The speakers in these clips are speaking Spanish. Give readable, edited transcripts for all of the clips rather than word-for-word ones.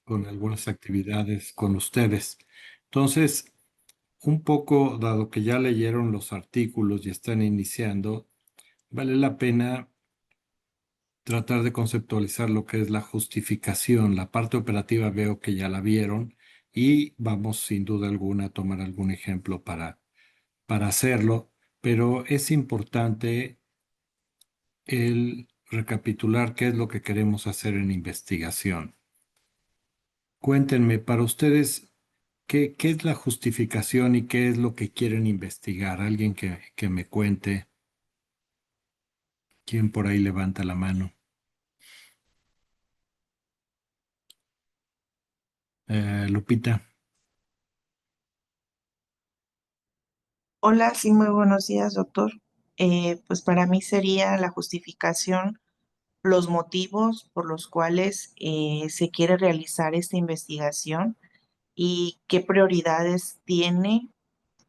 con algunas actividades con ustedes. Entonces, un poco, dado que ya leyeron los artículos y están iniciando, vale la pena tratar de conceptualizar lo que es la justificación. La parte operativa veo que ya la vieron y vamos sin duda alguna a tomar algún ejemplo para hacerlo, pero es importante el recapitular qué es lo que queremos hacer en investigación. Cuéntenme, para ustedes, ¿qué es la justificación y qué es lo que quieren investigar? Alguien que me cuente. ¿Quién por ahí levanta la mano? Lupita. Hola, sí, muy buenos días, doctor. Pues para mí sería la justificación, los motivos por los cuales se quiere realizar esta investigación y qué prioridades tiene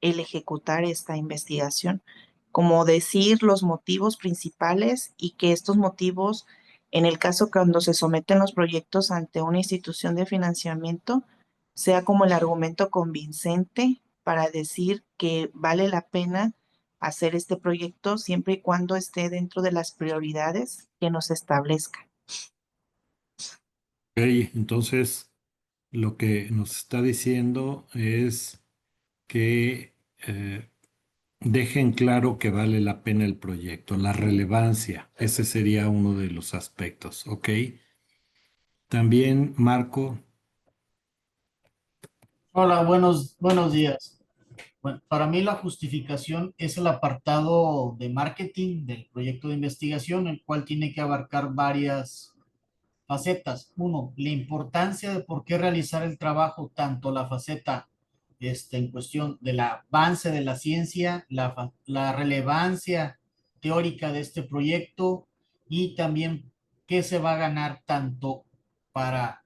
el ejecutar esta investigación. Como decir los motivos principales y que estos motivos, en el caso cuando se someten los proyectos ante una institución de financiamiento, sea como el argumento convincente para decir que vale la pena hacer este proyecto siempre y cuando esté dentro de las prioridades que nos establezca. Ok, entonces lo que nos está diciendo es que dejen claro que vale la pena el proyecto, la relevancia. Ese sería uno de los aspectos, ¿ok? También, Marco. Hola, buenos días. Bueno, para mí la justificación es el apartado de marketing del proyecto de investigación, el cual tiene que abarcar varias facetas. Uno, la importancia de por qué realizar el trabajo, tanto la faceta en cuestión del avance de la ciencia, la relevancia teórica de este proyecto y también qué se va a ganar tanto para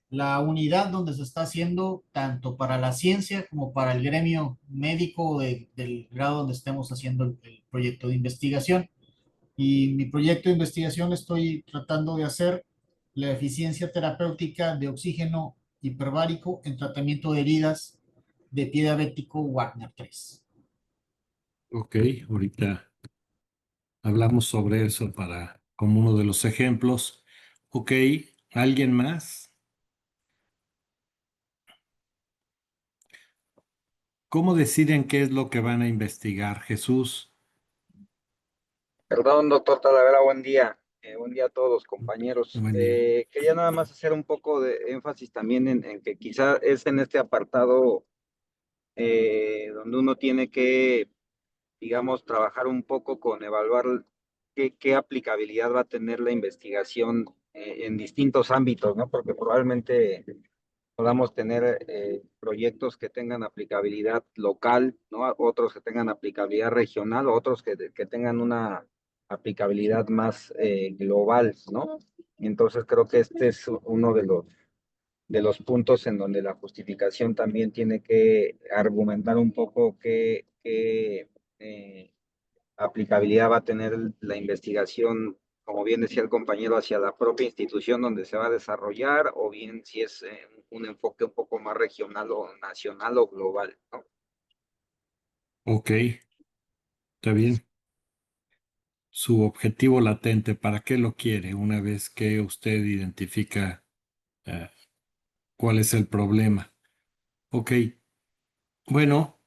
la unidad donde se está haciendo, tanto para la ciencia como para el gremio médico del grado donde estemos haciendo el proyecto de investigación. Y mi proyecto de investigación estoy tratando de hacer la eficiencia terapéutica de oxígeno hiperbárico en tratamiento de heridas de pie diabético Wagner 3. Ok, ahorita hablamos sobre eso para como uno de los ejemplos. Ok, ¿alguien más? ¿Cómo deciden qué es lo que van a investigar, Jesús? Perdón, doctor Talavera, buen día. Buen día a todos, compañeros. Buen día. Quería nada más hacer un poco de énfasis también en que quizá es en este apartado donde uno tiene que, digamos, trabajar un poco con evaluar qué aplicabilidad va a tener la investigación en distintos ámbitos, ¿no? Porque probablemente podamos tener proyectos que tengan aplicabilidad local, ¿no? Otros que tengan aplicabilidad regional, otros que tengan una aplicabilidad más global, ¿no? Entonces creo que este es uno de los puntos en donde la justificación también tiene que argumentar un poco qué aplicabilidad va a tener la investigación, como bien decía el compañero, hacia la propia institución donde se va a desarrollar, o bien si es un enfoque un poco más regional o nacional o global, ¿no? Ok, está bien. Su objetivo latente, ¿para qué lo quiere una vez que usted identifica eh, cuál es el problema? Ok, bueno,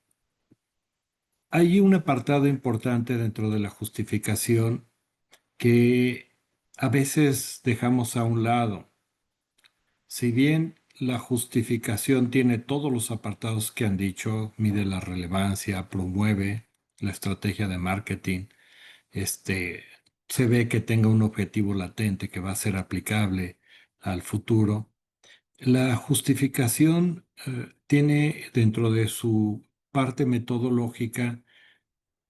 hay un apartado importante dentro de la justificación que a veces dejamos a un lado. Si bien la justificación tiene todos los apartados que han dicho, mide la relevancia, promueve la estrategia de marketing, este, se ve que tenga un objetivo latente que va a ser aplicable al futuro. La justificación tiene dentro de su parte metodológica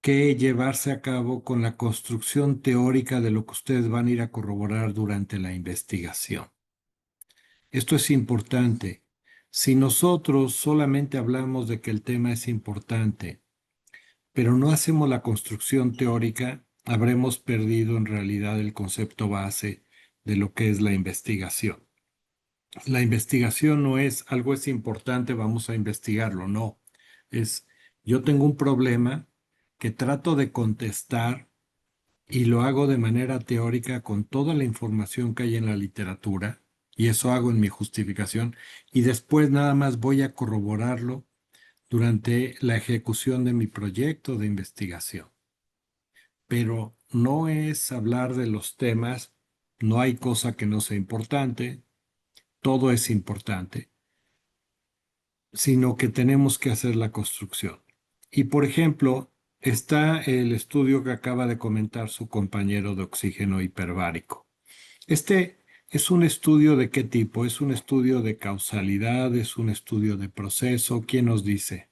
que llevarse a cabo con la construcción teórica de lo que ustedes van a ir a corroborar durante la investigación. Esto es importante. Si nosotros solamente hablamos de que el tema es importante, pero no hacemos la construcción teórica, habremos perdido en realidad el concepto base de lo que es la investigación. La investigación no es algo es importante, vamos a investigarlo, no. Es yo tengo un problema que trato de contestar y lo hago de manera teórica con toda la información que hay en la literatura, y eso hago en mi justificación, y después nada más voy a corroborarlo durante la ejecución de mi proyecto de investigación. Pero no es hablar de los temas, no hay cosa que no sea importante, todo es importante, sino que tenemos que hacer la construcción. Y por ejemplo, está el estudio que acaba de comentar su compañero de oxígeno hiperbárico. Este es un estudio de qué tipo? ¿Es un estudio de causalidad? ¿Es un estudio de proceso? ¿Quién nos dice?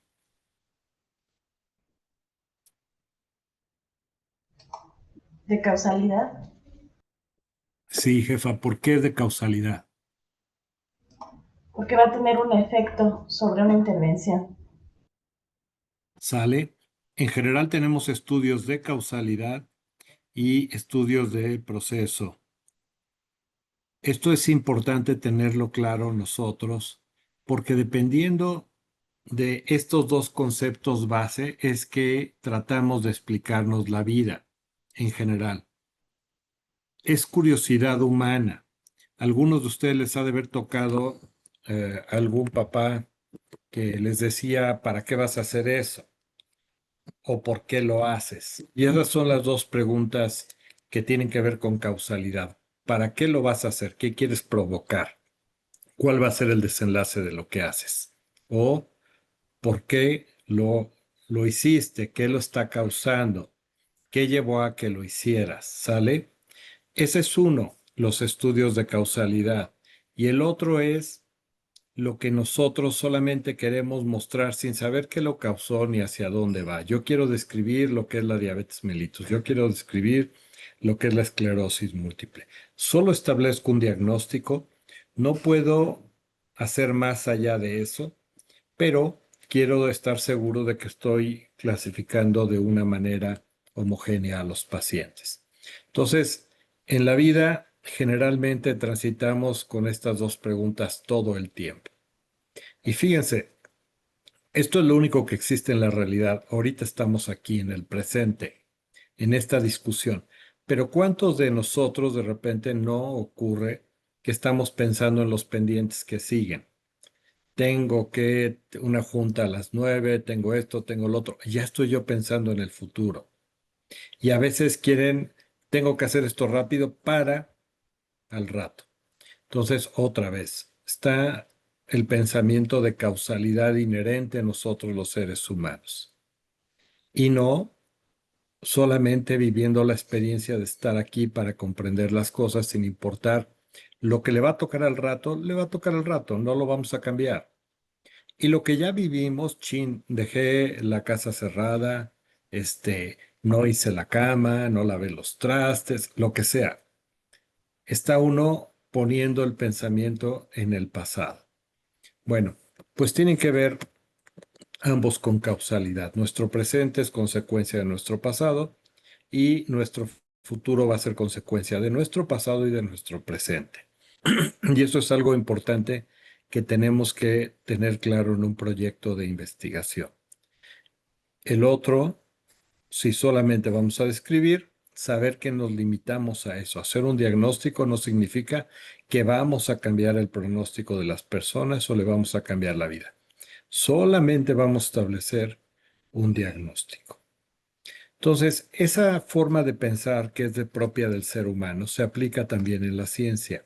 ¿De causalidad? Sí, jefa, ¿por qué es de causalidad? Porque va a tener un efecto sobre una intervención. ¿Sale? En general tenemos estudios de causalidad y estudios de proceso. Esto es importante tenerlo claro nosotros, porque dependiendo de estos dos conceptos base es que tratamos de explicarnos la vida en general. Es curiosidad humana. Algunos de ustedes les ha de haber tocado algún papá que les decía, ¿para qué vas a hacer eso? ¿O por qué lo haces? Y esas son las dos preguntas que tienen que ver con causalidad. ¿Para qué lo vas a hacer? ¿Qué quieres provocar? ¿Cuál va a ser el desenlace de lo que haces? ¿O por qué lo hiciste? ¿Qué lo está causando? ¿Qué llevó a que lo hicieras? ¿Sale? Ese es uno, los estudios de causalidad. Y el otro es lo que nosotros solamente queremos mostrar sin saber qué lo causó ni hacia dónde va. Yo quiero describir lo que es la diabetes mellitus. Yo quiero describir lo que es la esclerosis múltiple. Solo establezco un diagnóstico. No puedo hacer más allá de eso, pero quiero estar seguro de que estoy clasificando de una manera homogénea a los pacientes. Entonces, en la vida generalmente transitamos con estas dos preguntas todo el tiempo. Y fíjense, esto es lo único que existe en la realidad. Ahorita estamos aquí en el presente, en esta discusión. Pero ¿cuántos de nosotros de repente no ocurre que estamos pensando en los pendientes que siguen? Tengo que una junta a las 9, tengo esto, tengo lo otro. Ya estoy yo pensando en el futuro. Y a veces tengo que hacer esto rápido para al rato. Entonces, otra vez, está el pensamiento de causalidad inherente en nosotros los seres humanos. Y no solamente viviendo la experiencia de estar aquí para comprender las cosas sin importar lo que le va a tocar al rato, le va a tocar al rato, no lo vamos a cambiar. Y lo que ya vivimos, chin, dejé la casa cerrada, no hice la cama, no lavé los trastes, lo que sea. Está uno poniendo el pensamiento en el pasado. Bueno, pues tienen que ver ambos con causalidad. Nuestro presente es consecuencia de nuestro pasado y nuestro futuro va a ser consecuencia de nuestro pasado y de nuestro presente. Y eso es algo importante que tenemos que tener claro en un proyecto de investigación. El otro, si solamente vamos a describir, saber que nos limitamos a eso. Hacer un diagnóstico no significa que vamos a cambiar el pronóstico de las personas o le vamos a cambiar la vida. Solamente vamos a establecer un diagnóstico. Entonces, esa forma de pensar que es propia del ser humano se aplica también en la ciencia.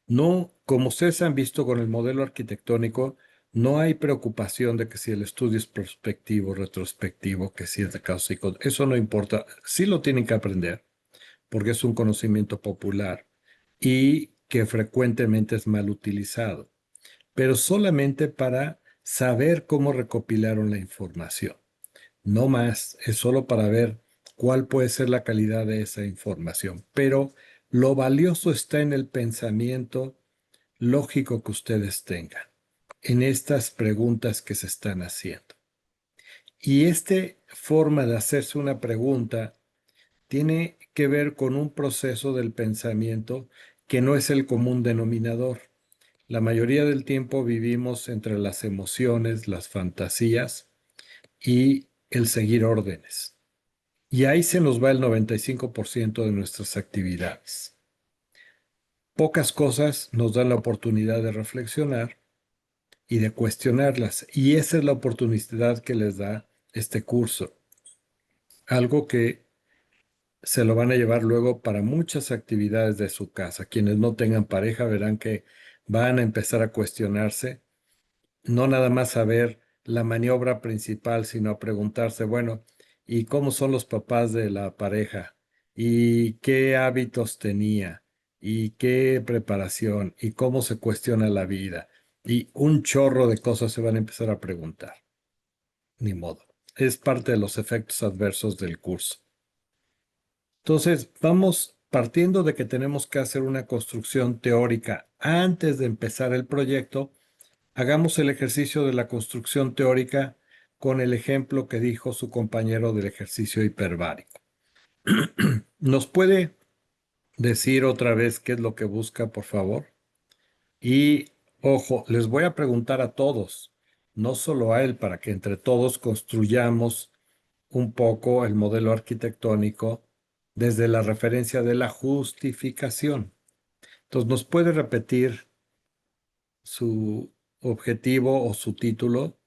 No, como ustedes han visto con el modelo arquitectónico, no hay preocupación de que si el estudio es prospectivo, retrospectivo, que si es de causa y eso no importa. Sí lo tienen que aprender porque es un conocimiento popular y que frecuentemente es mal utilizado, pero solamente para saber cómo recopilaron la información. No más, es solo para ver cuál puede ser la calidad de esa información. Pero lo valioso está en el pensamiento lógico que ustedes tengan, en estas preguntas que se están haciendo. Y esta forma de hacerse una pregunta tiene que ver con un proceso del pensamiento que no es el común denominador. La mayoría del tiempo vivimos entre las emociones, las fantasías y el seguir órdenes. Y ahí se nos va el 95% de nuestras actividades. Pocas cosas nos dan la oportunidad de reflexionar y de cuestionarlas. Y esa es la oportunidad que les da este curso. Algo que se lo van a llevar luego para muchas actividades de su casa. Quienes no tengan pareja verán que van a empezar a cuestionarse, no nada más a ver la maniobra principal, sino a preguntarse, bueno, ¿y cómo son los papás de la pareja? ¿Y qué hábitos tenía? ¿Y qué preparación? ¿Y cómo se cuestiona la vida? Y un chorro de cosas se van a empezar a preguntar. Ni modo. Es parte de los efectos adversos del curso. Entonces, vamos partiendo de que tenemos que hacer una construcción teórica antes de empezar el proyecto. Hagamos el ejercicio de la construcción teórica con el ejemplo que dijo su compañero del ejercicio hiperbárico. ¿Nos puede decir otra vez qué es lo que busca, por favor? Y, ojo, les voy a preguntar a todos, no solo a él, para que entre todos construyamos un poco el modelo arquitectónico desde la referencia de la justificación. Entonces, ¿nos puede repetir su objetivo o su título?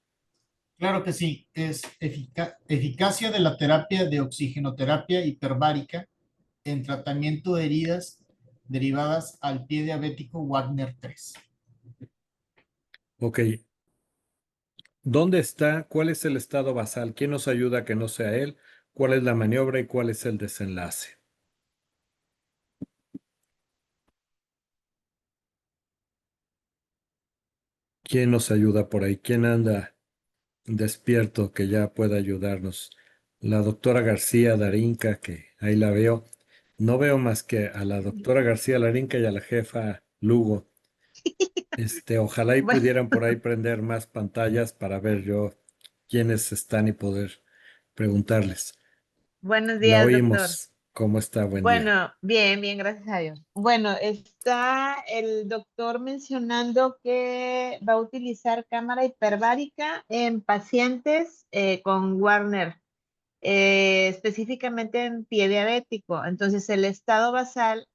Claro que sí, es eficacia de la terapia de oxigenoterapia hiperbárica en tratamiento de heridas derivadas al pie diabético Wagner 3. Ok. ¿Dónde está? ¿Cuál es el estado basal? ¿Quién nos ayuda a que no sea él? ¿Cuál es la maniobra y cuál es el desenlace? ¿Quién nos ayuda por ahí? ¿Quién anda despierto que ya pueda ayudarnos? La doctora García Darinka, que ahí la veo. No veo más que a la doctora García Darinka y a la jefa Lugo. Ojalá y Bueno, pudieran por ahí prender más pantallas para ver yo quiénes están y poder preguntarles. Buenos La días, doctor. oímos. ¿Cómo está? Buen día. Bueno, bien, bien, gracias a Dios. Bueno, está el doctor mencionando que va a utilizar cámara hiperbárica en pacientes con Warner, específicamente en pie diabético. Entonces, el estado basal,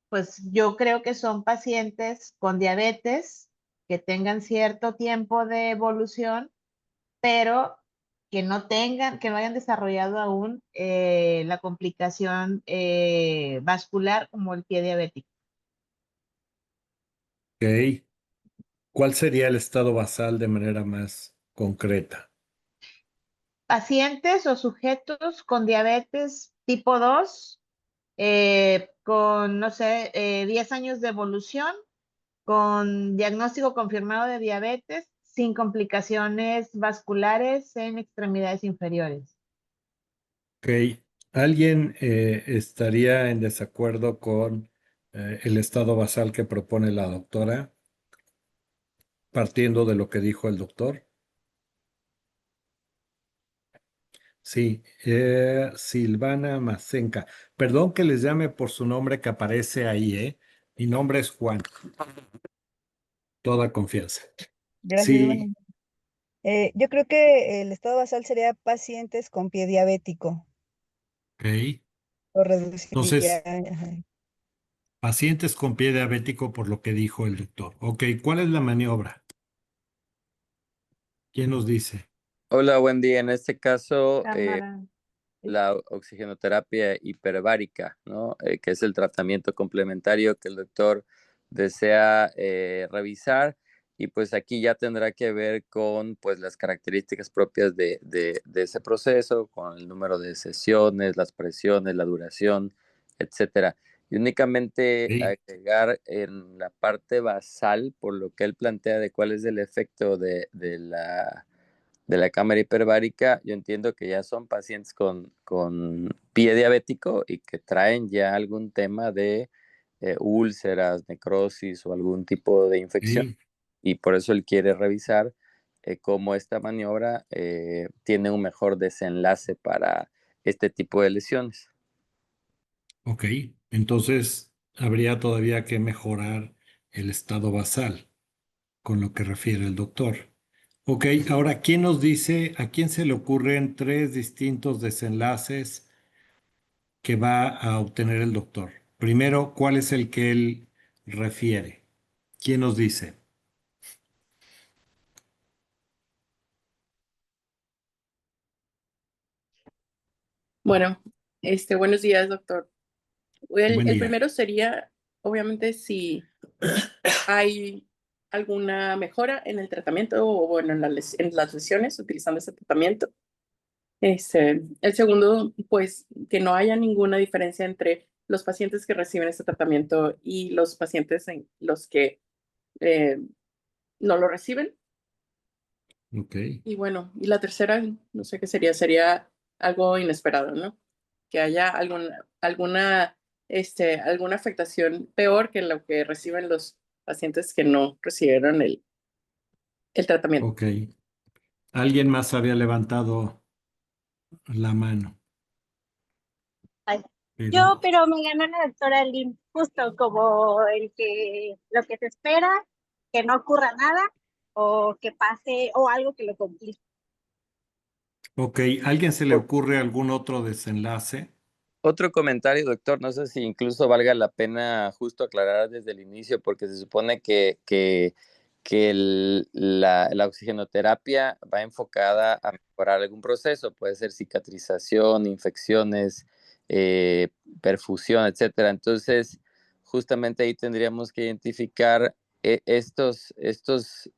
pues yo creo que son pacientes con diabetes que tengan cierto tiempo de evolución, pero que no tengan, que no hayan desarrollado aún la complicación vascular como el pie diabético. Ok. ¿Cuál sería el estado basal de manera más concreta? Pacientes o sujetos con diabetes tipo 2, con, no sé, 10 años de evolución, con diagnóstico confirmado de diabetes, sin complicaciones vasculares en extremidades inferiores. Ok. ¿Alguien estaría en desacuerdo con el estado basal que propone la doctora, partiendo de lo que dijo el doctor? Sí, Silvana Macenca. Perdón que les llame por su nombre que aparece ahí, ¿eh? Mi nombre es Juan. Toda confianza. Gracias, Sí, bueno. Yo creo que el estado basal sería pacientes con pie diabético. ok. Lo reduciría. Entonces, Ajá. pacientes con pie diabético por lo que dijo el doctor. Ok, ¿cuál es la maniobra? ¿Quién nos dice? Hola, buen día. En este caso, Cámara. la oxigenoterapia hiperbárica, ¿no? Que es el tratamiento complementario que el doctor desea revisar. Y pues aquí ya tendrá que ver con pues las características propias de ese proceso, con el número de sesiones, las presiones, la duración, etcétera. Y únicamente Ok, agregar en la parte basal, por lo que él plantea de cuál es el efecto de la cámara hiperbárica, yo entiendo que ya son pacientes con pie diabético y que traen ya algún tema de úlceras, necrosis o algún tipo de infección. ok, Y por eso él quiere revisar cómo esta maniobra tiene un mejor desenlace para este tipo de lesiones. ok. Entonces, habría todavía que mejorar el estado basal, con lo que refiere el doctor. Ok, ahora, ¿quién nos dice, a quién se le ocurren 3 distintos desenlaces que va a obtener el doctor? Primero, ¿cuál es el que él refiere? ¿Quién nos dice? Bueno, buenos días, doctor. Buen El día. primero sería, obviamente, si hay alguna mejora en el tratamiento o, bueno, en las lesiones utilizando ese tratamiento. El segundo, pues, que no haya ninguna diferencia entre los pacientes que reciben este tratamiento y los pacientes en los que no lo reciben. Ok, Y bueno, y la tercera, no sé qué sería algo inesperado, ¿no? Que haya alguna afectación peor que lo que reciben los pacientes que no recibieron el tratamiento. ok. ¿Alguien más había levantado la mano? Ay, Pero, pero me ganó la doctora Lynn, justo como lo que se espera, que no ocurra nada o que pase o algo que lo complique. ok, ¿alguien se le ocurre algún otro desenlace? Otro comentario, doctor, no sé si incluso valga la pena justo aclarar desde el inicio, porque se supone que la oxigenoterapia va enfocada a mejorar algún proceso, puede ser cicatrización, infecciones, perfusión, etcétera. Entonces, justamente ahí tendríamos que identificar estos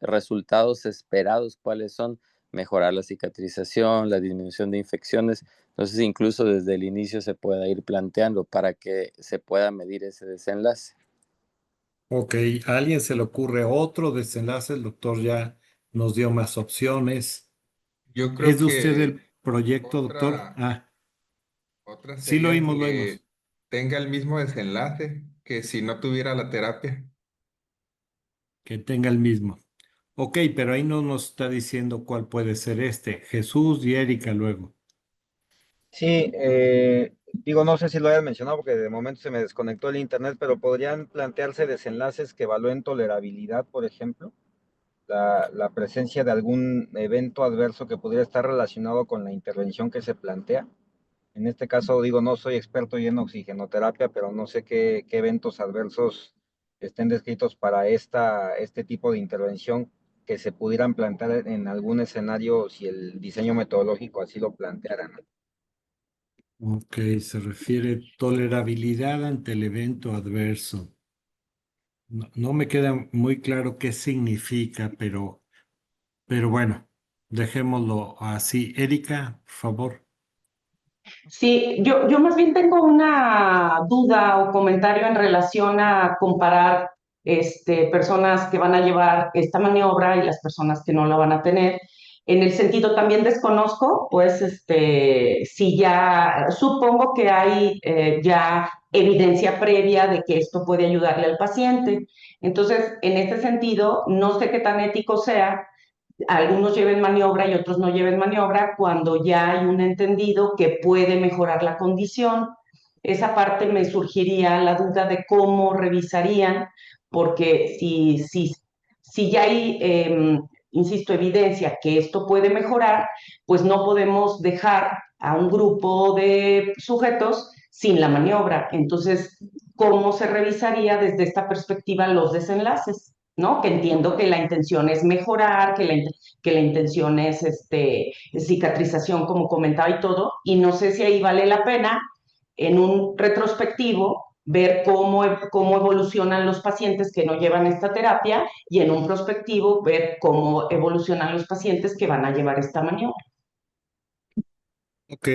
resultados esperados, cuáles son, mejorar la cicatrización, la disminución de infecciones. Entonces, incluso desde el inicio se pueda ir planteando para que se pueda medir ese desenlace. Ok, ¿a alguien se le ocurre otro desenlace? El doctor ya nos dio más opciones. Yo ¿Es creo de usted el que proyecto, doctor? otra, Ah, otra sí lo sería oímos, lo oímos. que tenga el mismo desenlace que si no tuviera la terapia. Que tenga el mismo. Ok, pero ahí no nos está diciendo cuál puede ser este. Jesús y Erika luego. Sí, digo, no sé si lo hayan mencionado porque de momento se me desconectó el internet, pero podrían plantearse desenlaces que evalúen tolerabilidad, por ejemplo, la presencia de algún evento adverso que pudiera estar relacionado con la intervención que se plantea. En este caso, digo, no soy experto en oxigenoterapia, pero no sé qué eventos adversos estén descritos para este tipo de intervención que se pudieran plantear en algún escenario si el diseño metodológico así lo planteara, ¿no? Ok, se refiere tolerabilidad ante el evento adverso. No, no me queda muy claro qué significa, pero bueno, dejémoslo así. Erika, por favor. Sí, yo más bien tengo una duda o comentario en relación a comparar personas que van a llevar esta maniobra y las personas que no la van a tener. En el sentido, también desconozco, pues, si ya, supongo que hay ya evidencia previa de que esto puede ayudarle al paciente. Entonces, en este sentido, no sé qué tan ético sea algunos lleven maniobra y otros no lleven maniobra cuando ya hay un entendido que puede mejorar la condición. Esa parte me surgiría la duda de cómo revisarían, porque si ya hay, insisto, evidencia que esto puede mejorar, pues no podemos dejar a un grupo de sujetos sin la maniobra. Entonces, ¿cómo se revisaría desde esta perspectiva los desenlaces? ¿No? Que entiendo que la intención es mejorar, que la intención es cicatrización, como comentaba y todo, y no sé si ahí vale la pena en un retrospectivo ver cómo evolucionan los pacientes que no llevan esta terapia y en un prospectivo ver cómo evolucionan los pacientes que van a llevar esta maniobra. Ok,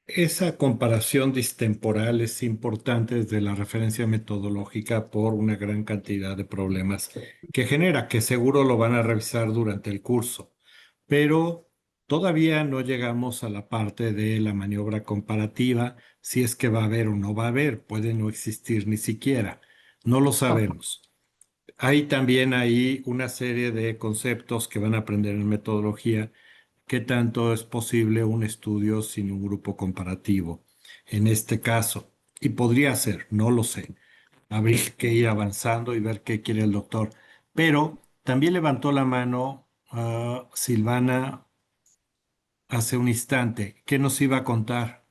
esa comparación distemporal es importante desde la referencia metodológica por una gran cantidad de problemas que genera, que seguro lo van a revisar durante el curso, pero todavía no llegamos a la parte de la maniobra comparativa, si es que va a haber o no va a haber, puede no existir ni siquiera, no lo sabemos. Hay también ahí una serie de conceptos que van a aprender en metodología. ¿Qué tanto es posible un estudio sin un grupo comparativo? En este caso, y podría ser, no lo sé. habría que ir avanzando y ver qué quiere el doctor. Pero también levantó la mano Silvana hace un instante. ¿Qué nos iba a contar?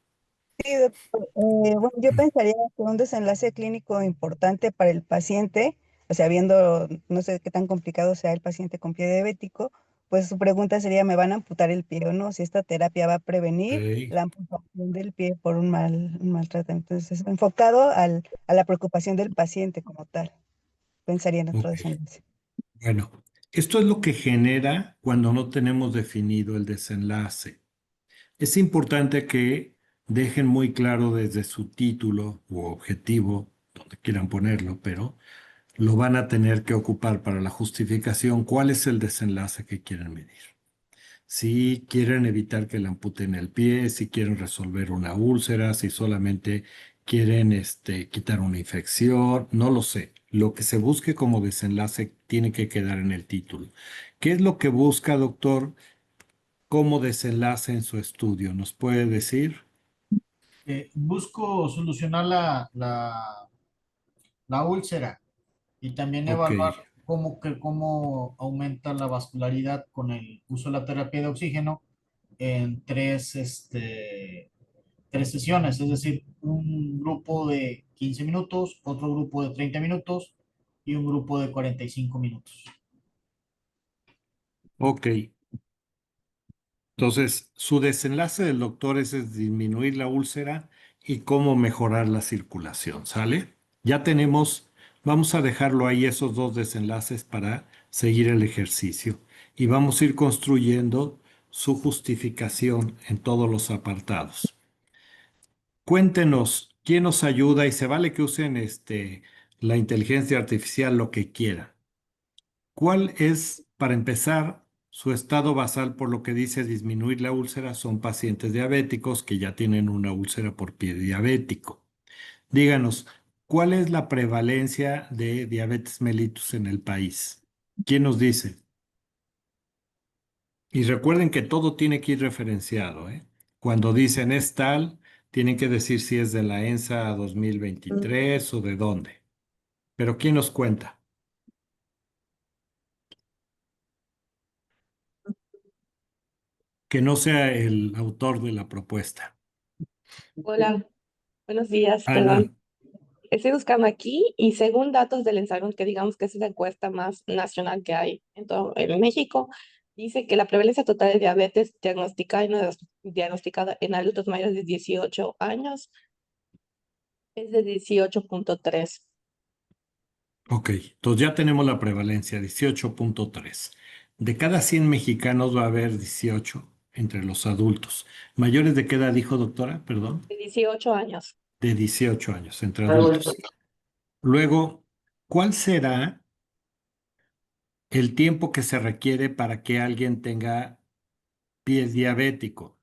Sí, doctor. Bueno, yo pensaría que un desenlace clínico importante para el paciente, o sea, viendo, no sé qué tan complicado sea el paciente con pie diabético, pues su pregunta sería, ¿me van a amputar el pie o no? Si esta terapia va a prevenir Ok, la amputación del pie por un mal tratamiento. Entonces, enfocado a la preocupación del paciente como tal, pensaría en otro ok. desenlace. Bueno, esto es lo que genera cuando no tenemos definido el desenlace. Es importante que dejen muy claro desde su título u objetivo, donde quieran ponerlo, pero lo van a tener que ocupar para la justificación, cuál es el desenlace que quieren medir. Si quieren evitar que le amputen el pie, si quieren resolver una úlcera, si solamente quieren quitar una infección, no lo sé. Lo que se busque como desenlace tiene que quedar en el título. ¿Qué es lo que busca, doctor, como desenlace en su estudio? ¿Nos puede decir? Busco solucionar la úlcera y también Ok, evaluar cómo aumenta la vascularidad con el uso de la terapia de oxígeno en tres sesiones, es decir, un grupo de 15 minutos, otro grupo de 30 minutos y un grupo de 45 minutos. ok. Entonces, su desenlace del doctor es disminuir la úlcera y cómo mejorar la circulación, ¿sale? Ya tenemos, vamos a dejarlo ahí esos dos desenlaces para seguir el ejercicio y vamos a ir construyendo su justificación en todos los apartados. Cuéntenos, ¿quién nos ayuda? Y se vale que usen la inteligencia artificial lo que quieran. ¿Cuál es, para empezar, su estado basal por lo que dice disminuir la úlcera? Son pacientes diabéticos que ya tienen una úlcera por pie diabético. Díganos, ¿cuál es la prevalencia de diabetes mellitus en el país? ¿Quién nos dice? Y recuerden que todo tiene que ir referenciado, ¿eh? Cuando dicen es tal, tienen que decir si es de la ENSA 2023 o de dónde. Pero ¿quién nos cuenta? Que no sea el autor de la propuesta. Hola, buenos días, Ana. perdón. Estoy buscando aquí y según datos del Ensargon, que digamos que es la encuesta más nacional que hay en todo en México, dice que la prevalencia total de diabetes diagnosticada y no diagnosticada en adultos mayores de 18 años es de 18.3. Ok, entonces ya tenemos la prevalencia, 18.3. De cada 100 mexicanos va a haber 18 entre los adultos. ¿Mayores de qué edad dijo, doctora? Perdón. De 18 años. De 18 años, entre adultos. Luego, ¿cuál será el tiempo que se requiere para que alguien tenga pie diabético?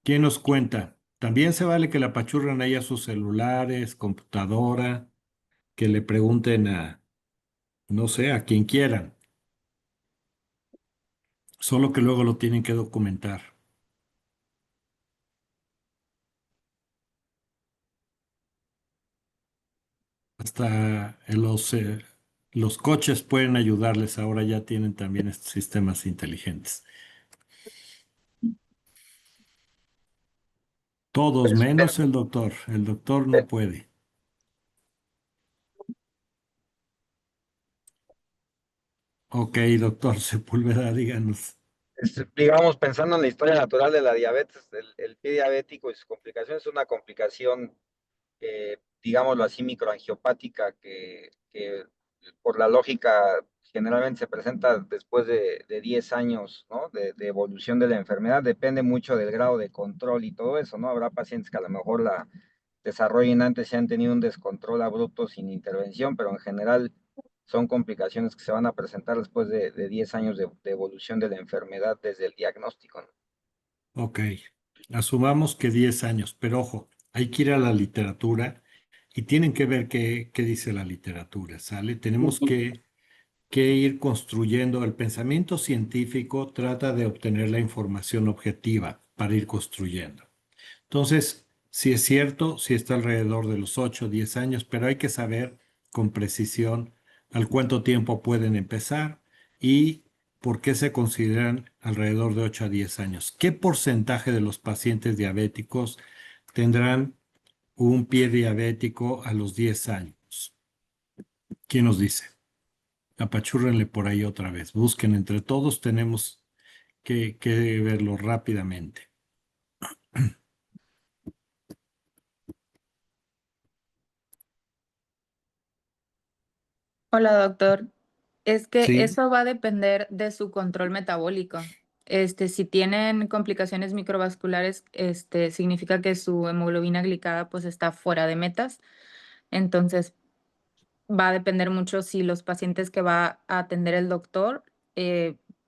¿Quién nos cuenta? También se vale que la apachurren ahí a sus celulares, computadora, que le pregunten a, no sé, a quien quieran. Solo que luego lo tienen que documentar. Hasta los coches pueden ayudarles, ahora ya tienen también estos sistemas inteligentes. Todos menos el doctor. El doctor no puede. Ok, doctor Sepúlveda, díganos. Digamos, pensando en la historia natural de la diabetes, el pie diabético y sus complicaciones es una complicación, digámoslo así, microangiopática, que por la lógica generalmente se presenta después de 10 años, ¿no? De evolución de la enfermedad. Depende mucho del grado de control y todo eso, ¿no? Habrá pacientes que a lo mejor la desarrollen antes y han tenido un descontrol abrupto sin intervención, pero en general son complicaciones que se van a presentar después de 10 años de evolución de la enfermedad desde el diagnóstico, ¿no? Ok, asumamos que 10 años, pero ojo, hay que ir a la literatura y tienen que ver qué dice la literatura, ¿sale? Tenemos que ir construyendo. El pensamiento científico trata de obtener la información objetiva para ir construyendo. Entonces, Sí es cierto, sí está alrededor de los 8 o 10 años, pero hay que saber con precisión al cuánto tiempo pueden empezar y por qué se consideran alrededor de 8 a 10 años. ¿Qué porcentaje de los pacientes diabéticos tendrán un pie diabético a los 10 años? ¿Quién nos dice? Apachúrrenle por ahí otra vez. Busquen entre todos, tenemos que verlo rápidamente. Hola, doctor. Es que Sí, eso va a depender de su control metabólico. Si tienen complicaciones microvasculares, significa que su hemoglobina glicada pues está fuera de metas. Entonces, va a depender mucho si los pacientes que va a atender el doctor,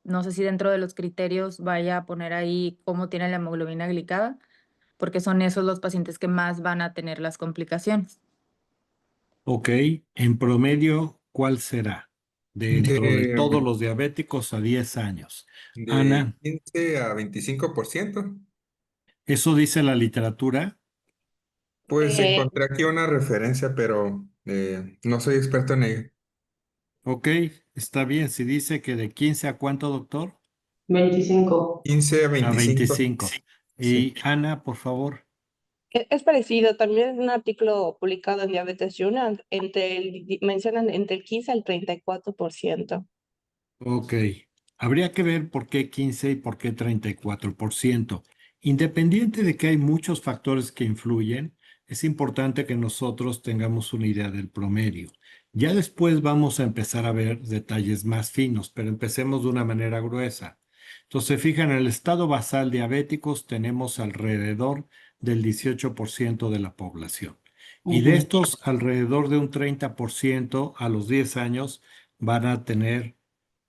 no sé si dentro de los criterios vaya a poner ahí cómo tiene la hemoglobina glicada, porque son esos los pacientes que más van a tener las complicaciones. ok. En promedio, ¿cuál será? Dentro de De, todos los diabéticos a 10 años. de Ana, 15 a 25%. ¿eso dice la literatura? Pues Eh, encontré aquí una referencia, pero no soy experto en ello. Ok, está bien. Si dice que de 15 a cuánto, doctor? 25. 15 a A 25. 25. Sí. Y Ana, por favor. es parecido, también en un artículo publicado en Diabetes Journal, mencionan entre el 15 al 34%. Ok. Habría que ver por qué 15 y por qué 34%. Independiente de que hay muchos factores que influyen, es importante que nosotros tengamos una idea del promedio. Ya después vamos a empezar a ver detalles más finos, pero empecemos de una manera gruesa. Entonces, fijan, en el estado basal diabéticos tenemos alrededor del 18% de la población. Y de Ujú. estos, alrededor de un 30% a los 10 años van a tener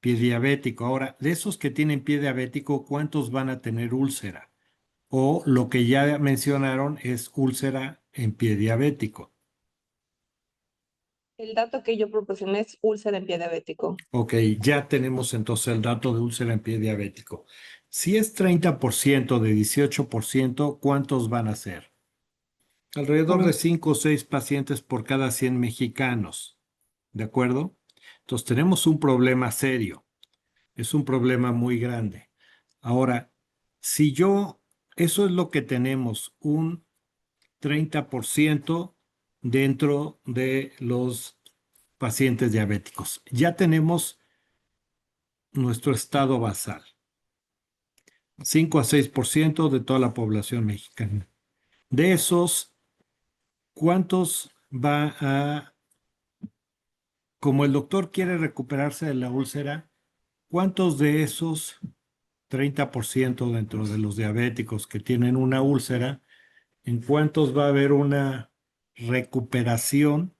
pie diabético. Ahora, de esos que tienen pie diabético, ¿cuántos van a tener úlcera? O lo que ya mencionaron es úlcera en pie diabético. El dato que yo proporcioné es úlcera en pie diabético. Ok, ya tenemos entonces el dato de úlcera en pie diabético. Si es 30% de 18%, ¿cuántos van a ser? Alrededor de 5 o 6 pacientes por cada 100 mexicanos. ¿De acuerdo? Entonces tenemos un problema serio. Es un problema muy grande. Ahora, si yo, eso es lo que tenemos, un 30% dentro de los pacientes diabéticos. Ya tenemos nuestro estado basal, 5 a 6% de toda la población mexicana. De esos, ¿cuántos va a, como el doctor quiere recuperarse de la úlcera, cuántos de esos 30% dentro de los diabéticos que tienen una úlcera, en cuántos va a haber una recuperación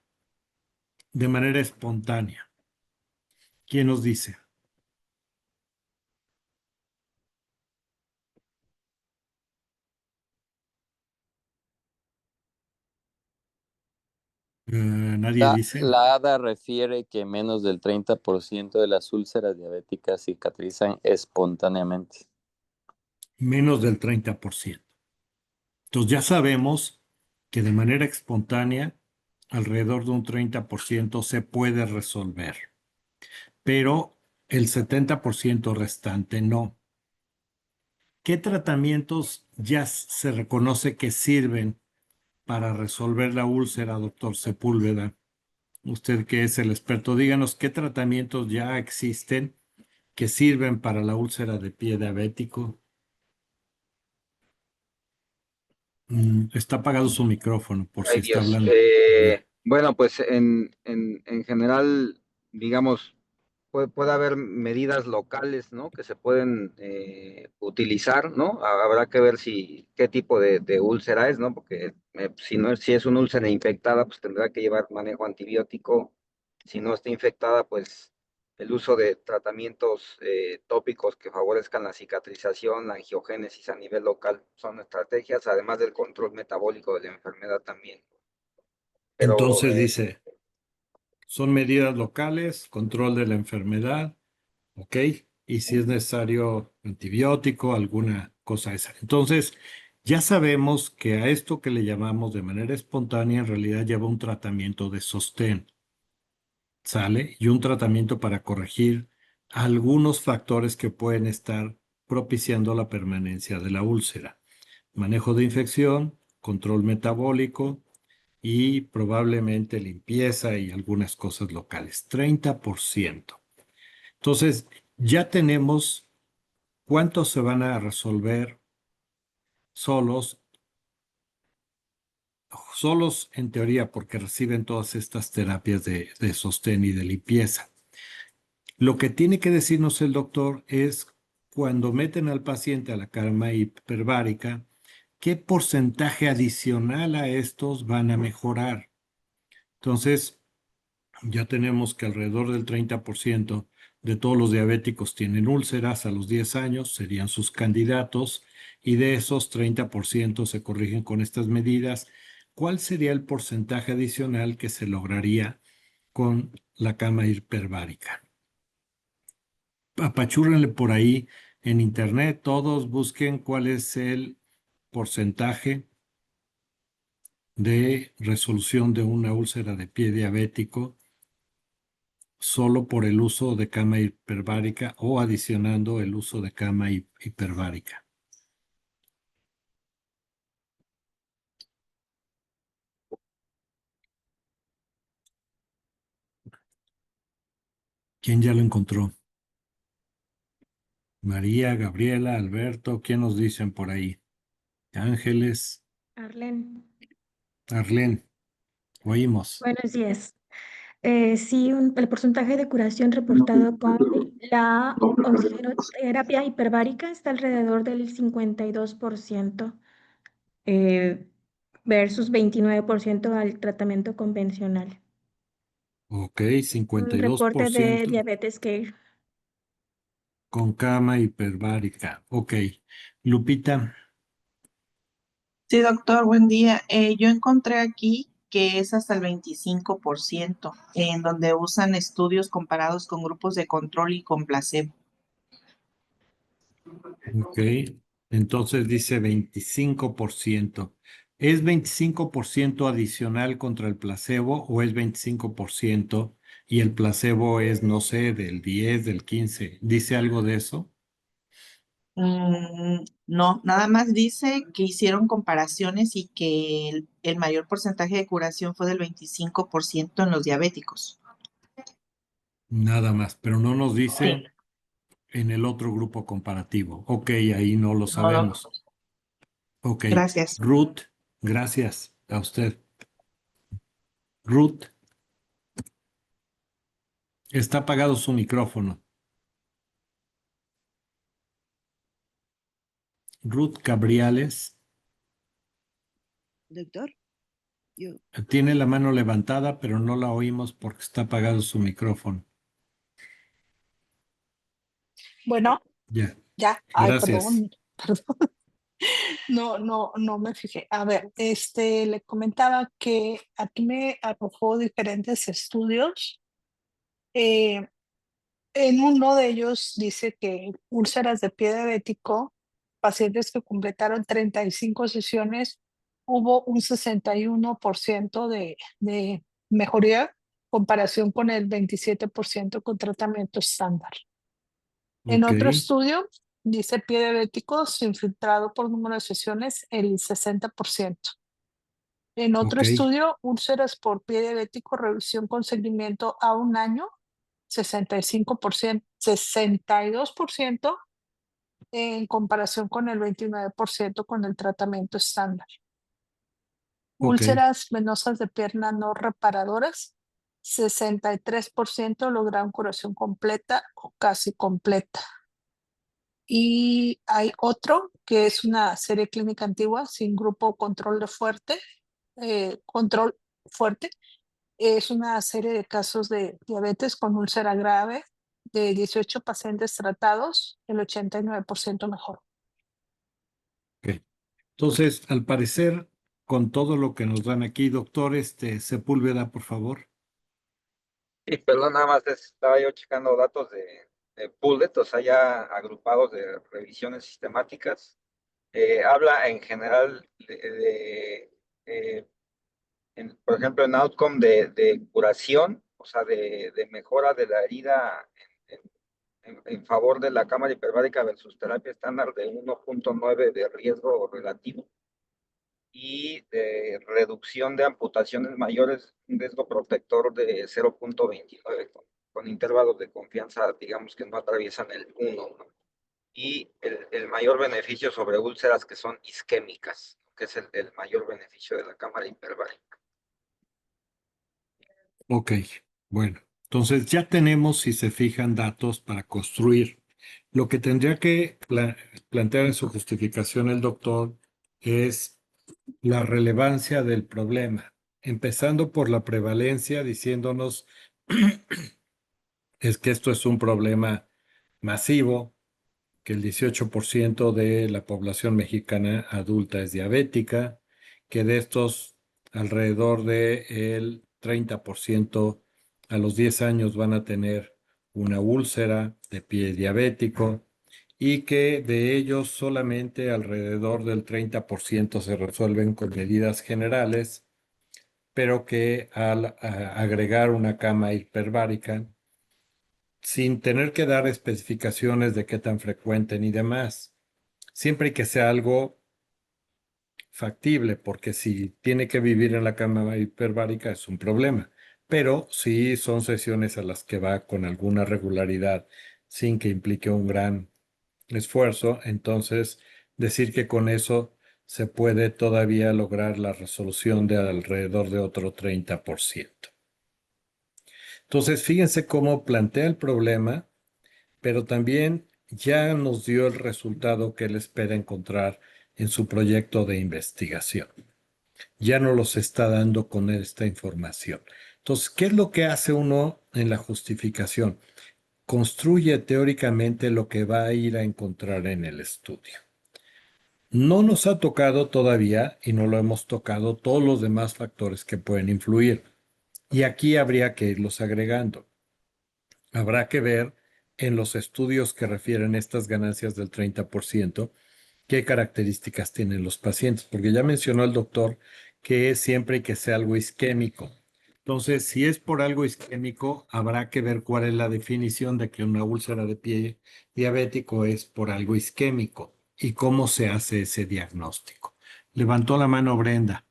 de manera espontánea? ¿Quién nos dice? Nadie dice. La ADA refiere que menos del 30% de las úlceras diabéticas cicatrizan espontáneamente. Menos del 30%. Entonces ya sabemos que de manera espontánea, alrededor de un 30% se puede resolver, pero el 70% restante no. ¿Qué tratamientos ya se reconoce que sirven para resolver la úlcera, doctor Sepúlveda? Usted que es el experto, díganos qué tratamientos ya existen que sirven para la úlcera de pie diabético. Está apagado su micrófono por si Ay, está Dios. hablando. Bueno, pues en general, digamos, puede haber medidas locales, ¿no? Que se pueden utilizar, ¿no? Habrá que ver qué tipo de úlcera es, ¿no? Porque si es una úlcera infectada, pues tendrá que llevar manejo antibiótico. Si no está infectada, pues el uso de tratamientos tópicos que favorezcan la cicatrización, la angiogénesis a nivel local son estrategias, además del control metabólico de la enfermedad también. Pero Entonces dice, son medidas locales, control de la enfermedad, ¿ok? Y si es necesario antibiótico, alguna cosa esa. Entonces, Ya sabemos que a esto que le llamamos de manera espontánea en realidad lleva un tratamiento de sostén, ¿sale? Y un tratamiento para corregir algunos factores que pueden estar propiciando la permanencia de la úlcera. Manejo de infección, control metabólico y probablemente limpieza y algunas cosas locales. 30%. Entonces, ya tenemos cuántos se van a resolver solos, solos en teoría porque reciben todas estas terapias de sostén y de limpieza. Lo que tiene que decirnos el doctor es cuando meten al paciente a la cama hiperbárica, ¿qué porcentaje adicional a estos van a mejorar? Entonces, ya tenemos que alrededor del 30% de todos los diabéticos tienen úlceras a los 10 años, serían sus candidatos, y de esos 30% se corrigen con estas medidas. ¿Cuál sería el porcentaje adicional que se lograría con la cama hiperbárica? Apachúrrenle por ahí en internet, todos busquen cuál es el porcentaje de resolución de una úlcera de pie diabético solo por el uso de cama hiperbárica o adicionando el uso de cama hiperbárica. ¿Quién ya lo encontró? María, Gabriela, Alberto, ¿quién nos dicen por ahí? Ángeles, Arlen, Arlén, oímos. buenos días. Sí, el porcentaje de curación reportado con la oxigenoterapia hiperbárica está alrededor del 52%, versus 29% al tratamiento convencional. Ok, Un reporte de 52% diabetes Care. con cama hiperbárica. Ok. Lupita, Sí, doctor, buen día. Yo encontré aquí que es hasta el 25%, en donde usan estudios comparados con grupos de control y con placebo. ok. Entonces dice 25%. ¿Es 25% adicional contra el placebo o es 25% y el placebo es, no sé, del 10, del 15? ¿Dice algo de eso? No, nada más dice que hicieron comparaciones y que el mayor porcentaje de curación fue del 25% en los diabéticos. Nada más, pero no nos Sí, dice en el otro grupo comparativo. Ok, ahí no lo no, sabemos. Ok. gracias. Ruth, gracias a usted. Ruth, está apagado su micrófono. Ruth Cabriales, Doctor, yo, tiene la mano levantada, pero no la oímos porque está apagado su micrófono. Bueno, Ya, ya, ay, gracias. perdón, perdón, no me fijé. A ver, le comentaba que aquí me arrojó diferentes estudios. Eh, en uno de ellos dice que úlceras de pie diabético, pacientes que completaron 35 sesiones, hubo un 61% de mejoría, comparación con el 27% con tratamiento estándar. En Ok, otro estudio, dice pie diabético infiltrado por número de sesiones, el 60%. En otro ok, estudio, úlceras por pie diabético, revisión con seguimiento a un año, 65%, 62% en comparación con el 29% con el tratamiento estándar. ok, Úlceras venosas de pierna no reparadoras, 63% lograron curación completa o casi completa. Y hay otro que es una serie clínica antigua sin grupo control fuerte. Es una serie de casos de diabetes con úlcera grave de 18 pacientes tratados, el 89% mejor. ok. Entonces, al parecer, con todo lo que nos dan aquí, doctor, Sepúlveda, por favor. Sí, perdón, nada más estaba yo checando datos de Pullet, o sea, ya agrupados de revisiones sistemáticas. habla en general por ejemplo, en outcome de curación, o sea, de mejora de la herida en favor de la cámara hiperbárica versus terapia estándar de 1.9 de riesgo relativo y de reducción de amputaciones mayores, un riesgo protector de 0.29 con intervalos de confianza, digamos, que no atraviesan el 1, ¿no? Y el mayor beneficio sobre úlceras que son isquémicas, que es el mayor beneficio de la cámara hiperbárica. Ok, bueno, entonces ya tenemos, si se fijan, datos para construir. Lo que tendría que plantear en su justificación el doctor es la relevancia del problema, empezando por la prevalencia, diciéndonos es que esto es un problema masivo, que el 18% de la población mexicana adulta es diabética, que de estos alrededor del 30% a los 10 años van a tener una úlcera de pie diabético y que de ellos solamente alrededor del 30% se resuelven con medidas generales, pero que al agregar una cama hiperbárica, sin tener que dar especificaciones de qué tan frecuente ni demás, siempre que sea algo factible, porque si tiene que vivir en la cama hiperbárica es un problema, pero si son sesiones a las que va con alguna regularidad sin que implique un gran esfuerzo, entonces decir que con eso se puede todavía lograr la resolución de alrededor de otro 30%. Entonces, fíjense cómo plantea el problema, pero también ya nos dio el resultado que él espera encontrar en su proyecto de investigación. Ya no los está dando con esta información. Entonces, ¿qué es lo que hace uno en la justificación? Construye teóricamente lo que va a ir a encontrar en el estudio. No nos ha tocado todavía, y no lo hemos tocado, todos los demás factores que pueden influir. Y aquí habría que irlos agregando. Habrá que ver en los estudios que refieren estas ganancias del 30%, qué características tienen los pacientes, porque ya mencionó el doctor que siempre hay que sea algo isquémico. Entonces, si es por algo isquémico, habrá que ver cuál es la definición de que una úlcera de pie diabético es por algo isquémico y cómo se hace ese diagnóstico. Levantó la mano Brenda.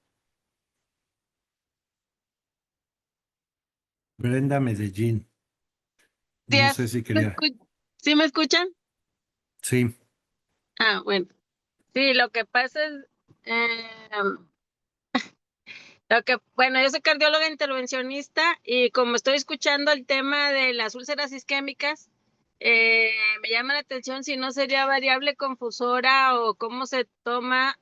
Brenda Medellín. No sé si quería. ¿Sí me escuchan? Sí. Ah, bueno. Sí, lo que pasa es, bueno, yo soy cardióloga intervencionista y como estoy escuchando el tema de las úlceras isquémicas, me llama la atención si no sería variable confusora o cómo se toma,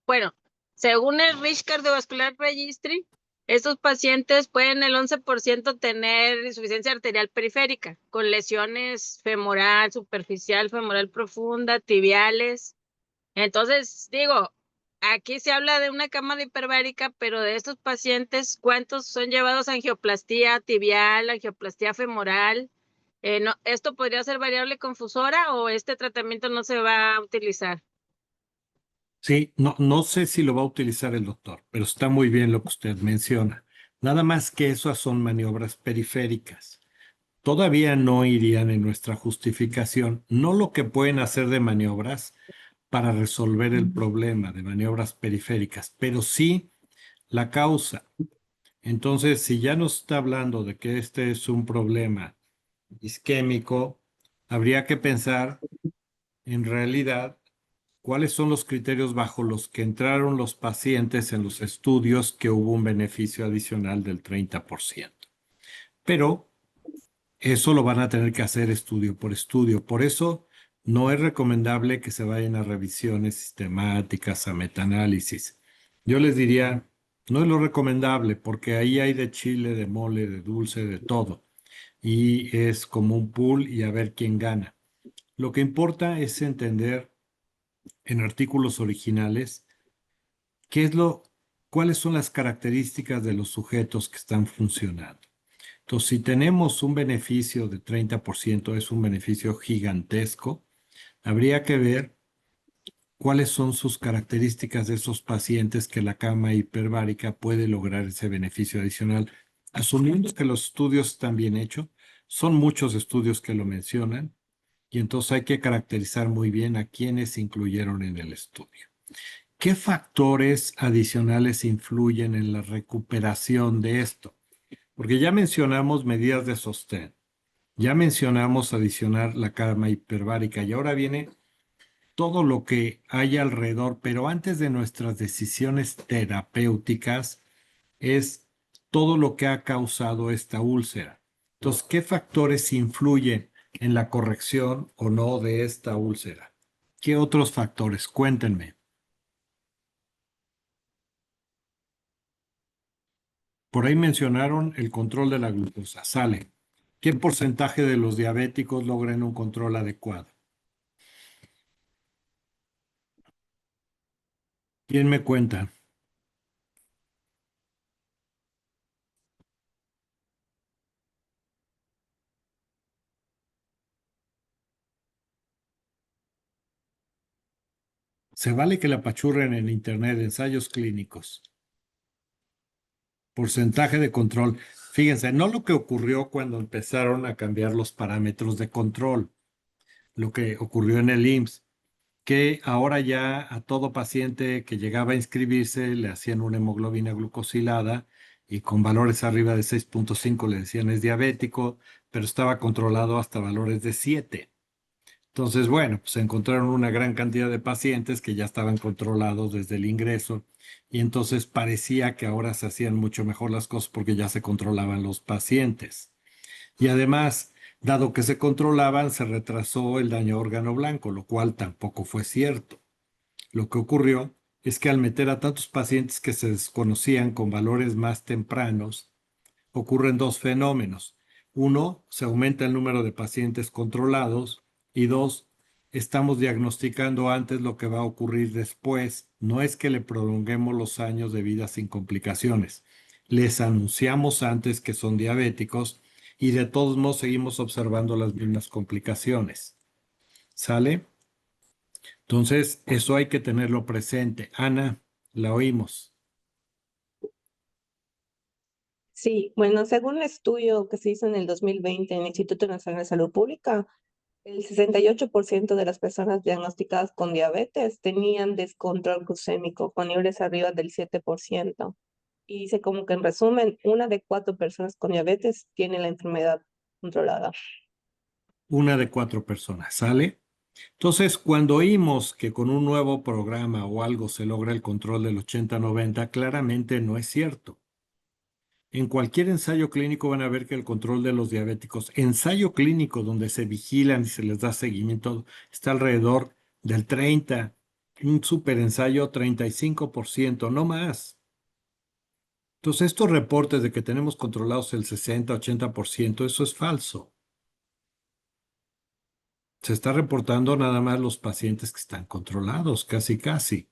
bueno, según el Rich Cardiovascular Registry, estos pacientes pueden el 11% tener insuficiencia arterial periférica con lesiones femoral, superficial, femoral profunda, tibiales. Entonces, digo, aquí se habla de una cámara hiperbárica, pero de estos pacientes, ¿cuántos son llevados a angioplastía tibial, angioplastía femoral? No, ¿esto podría ser variable confusora o este tratamiento no se va a utilizar? Sí, no sé si lo va a utilizar el doctor, pero está muy bien lo que usted menciona. Nada más que esas son maniobras periféricas. Todavía no irían en nuestra justificación, no lo que pueden hacer de maniobras para resolver el problema de maniobras periféricas, pero sí la causa. Entonces, si ya nos está hablando de que este es un problema isquémico, habría que pensar en realidad cuáles son los criterios bajo los que entraron los pacientes en los estudios que hubo un beneficio adicional del 30%. Pero eso lo van a tener que hacer estudio por estudio. Por eso no es recomendable que se vayan a revisiones sistemáticas, a metaanálisis. Yo les diría, no es lo recomendable porque ahí hay de chile, de mole, de dulce, de todo. Y es como un pool y a ver quién gana. Lo que importa es entender en artículos originales cuáles son las características de los sujetos que están funcionando. Entonces, si tenemos un beneficio de 30%, es un beneficio gigantesco, habría que ver cuáles son sus características de esos pacientes que la cama hiperbárica puede lograr ese beneficio adicional. Asumiendo que los estudios están bien hechos, son muchos estudios que lo mencionan, y entonces hay que caracterizar muy bien a quienes se incluyeron en el estudio. ¿Qué factores adicionales influyen en la recuperación de esto? Porque ya mencionamos medidas de sostén, ya mencionamos adicionar la cama hiperbárica y ahora viene todo lo que hay alrededor, pero antes de nuestras decisiones terapéuticas es todo lo que ha causado esta úlcera. Entonces, ¿qué factores influyen en la corrección o no de esta úlcera? ¿Qué otros factores? Cuéntenme. Por ahí mencionaron el control de la glucosa. Sale. ¿Qué porcentaje de los diabéticos logran un control adecuado? ¿Quién me cuenta? Se vale que la apachurren en internet, ensayos clínicos. Porcentaje de control. Fíjense, no lo que ocurrió cuando empezaron a cambiar los parámetros de control, lo que ocurrió en el IMSS, que ahora ya a todo paciente que llegaba a inscribirse le hacían una hemoglobina glucosilada y con valores arriba de 6.5 le decían es diabético, pero estaba controlado hasta valores de 7. Entonces, bueno, pues encontraron una gran cantidad de pacientes que ya estaban controlados desde el ingreso y entonces parecía que ahora se hacían mucho mejor las cosas porque ya se controlaban los pacientes. Y además, dado que se controlaban, se retrasó el daño a órgano blanco, lo cual tampoco fue cierto. Lo que ocurrió es que al meter a tantos pacientes que se desconocían con valores más tempranos, ocurren dos fenómenos. Uno, se aumenta el número de pacientes controlados y dos, estamos diagnosticando antes lo que va a ocurrir después. No es que le prolonguemos los años de vida sin complicaciones. Les anunciamos antes que son diabéticos y de todos modos seguimos observando las mismas complicaciones. ¿Sale? Entonces, eso hay que tenerlo presente. Ana, la oímos. Sí, bueno, según el estudio que se hizo en el 2020 en el Instituto Nacional de Salud Pública, el 68% de las personas diagnosticadas con diabetes tenían descontrol glucémico con niveles arriba del 7%. Y dice como que en resumen, 1 de 4 personas con diabetes tiene la enfermedad controlada. 1 de 4 personas, ¿sale? Entonces, cuando oímos que con un nuevo programa o algo se logra el control del 80-90, claramente no es cierto. En cualquier ensayo clínico van a ver que el control de los diabéticos, ensayo clínico donde se vigilan y se les da seguimiento, está alrededor del 30, un superensayo 35%, no más. Entonces, estos reportes de que tenemos controlados el 60-80%, eso es falso. Se está reportando nada más los pacientes que están controlados, casi casi.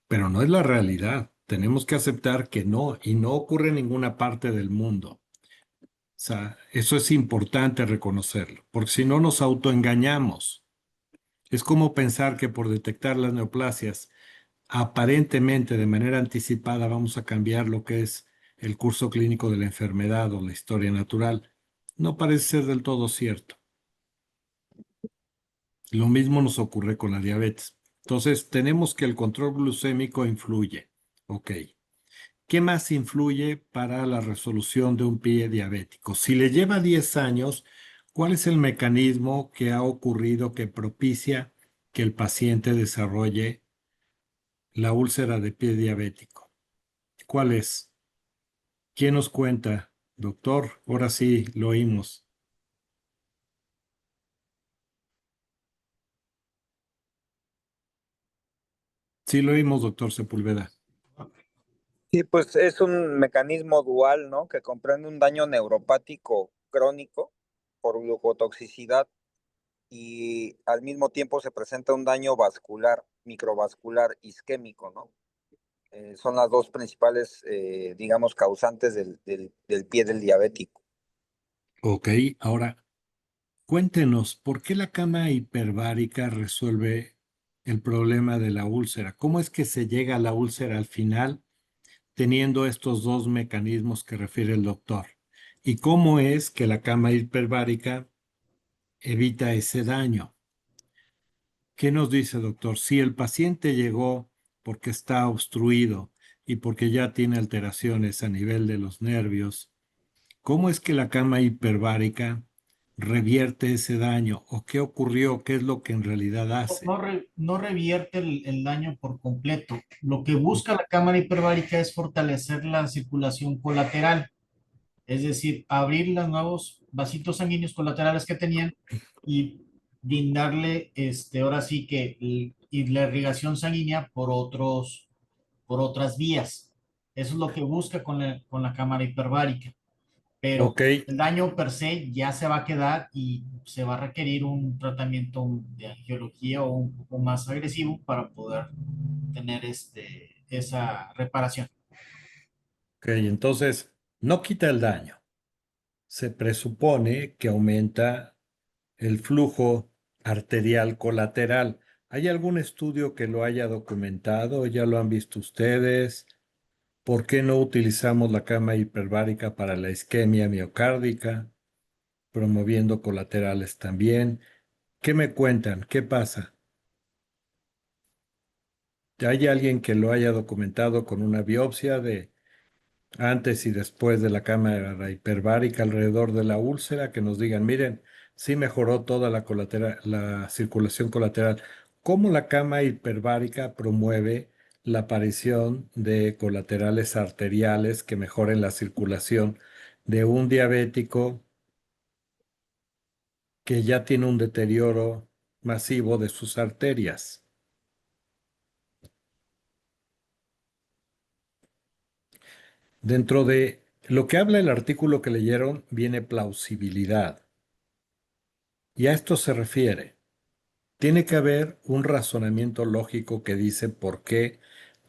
Pero no es la realidad. Tenemos que aceptar que no, y no ocurre en ninguna parte del mundo. O sea, eso es importante reconocerlo, porque si no nos autoengañamos. Es como pensar que por detectar las neoplasias, aparentemente de manera anticipada vamos a cambiar lo que es el curso clínico de la enfermedad o la historia natural. No parece ser del todo cierto. Lo mismo nos ocurre con la diabetes. Entonces, tenemos que el control glucémico influye. Ok. ¿Qué más influye para la resolución de un pie diabético? Si le lleva 10 años, ¿cuál es el mecanismo que ha ocurrido que propicia que el paciente desarrolle la úlcera de pie diabético? ¿Cuál es? ¿Quién nos cuenta? Doctor, ahora sí lo oímos. Sí lo oímos, doctor Sepúlveda. Sí, pues es un mecanismo dual, ¿no? Que comprende un daño neuropático crónico por glucotoxicidad y al mismo tiempo se presenta un daño vascular, microvascular, isquémico, ¿no? Son las dos principales, digamos, causantes del pie del diabético. Ok, ahora cuéntenos, ¿por qué la cama hiperbárica resuelve el problema de la úlcera? ¿Cómo es que se llega a la úlcera al final teniendo estos dos mecanismos que refiere el doctor? ¿Y cómo es que la cama hiperbárica evita ese daño? ¿Qué nos dice, doctor? Si el paciente llegó porque está obstruido y porque ya tiene alteraciones a nivel de los nervios, ¿cómo es que la cama hiperbárica revierte ese daño? ¿O qué ocurrió? ¿Qué es lo que en realidad hace? No revierte el daño por completo. Lo que busca la cámara hiperbárica es fortalecer la circulación colateral, es decir, abrir los nuevos vasitos sanguíneos colaterales que tenían y brindarle, ahora sí que, y la irrigación sanguínea por otras vías. Eso es lo que busca con la cámara hiperbárica. Pero Ok, el daño per se ya se va a quedar y se va a requerir un tratamiento de angiología o un poco más agresivo para poder tener esa reparación. ok, entonces no quita el daño. Se presupone que aumenta el flujo arterial colateral. ¿Hay algún estudio que lo haya documentado? ¿Ya lo han visto ustedes? ¿Por qué no utilizamos la cama hiperbárica para la isquemia miocárdica, promoviendo colaterales también? ¿Qué me cuentan? ¿Qué pasa? ¿Hay alguien que lo haya documentado con una biopsia de antes y después de la cámara hiperbárica alrededor de la úlcera, que nos digan, miren, sí mejoró toda la circulación colateral? ¿Cómo la cama hiperbárica promueve la aparición de colaterales arteriales que mejoren la circulación de un diabético que ya tiene un deterioro masivo de sus arterias? Dentro de lo que habla el artículo que leyeron viene plausibilidad. Y a esto se refiere. Tiene que haber un razonamiento lógico que dice por qué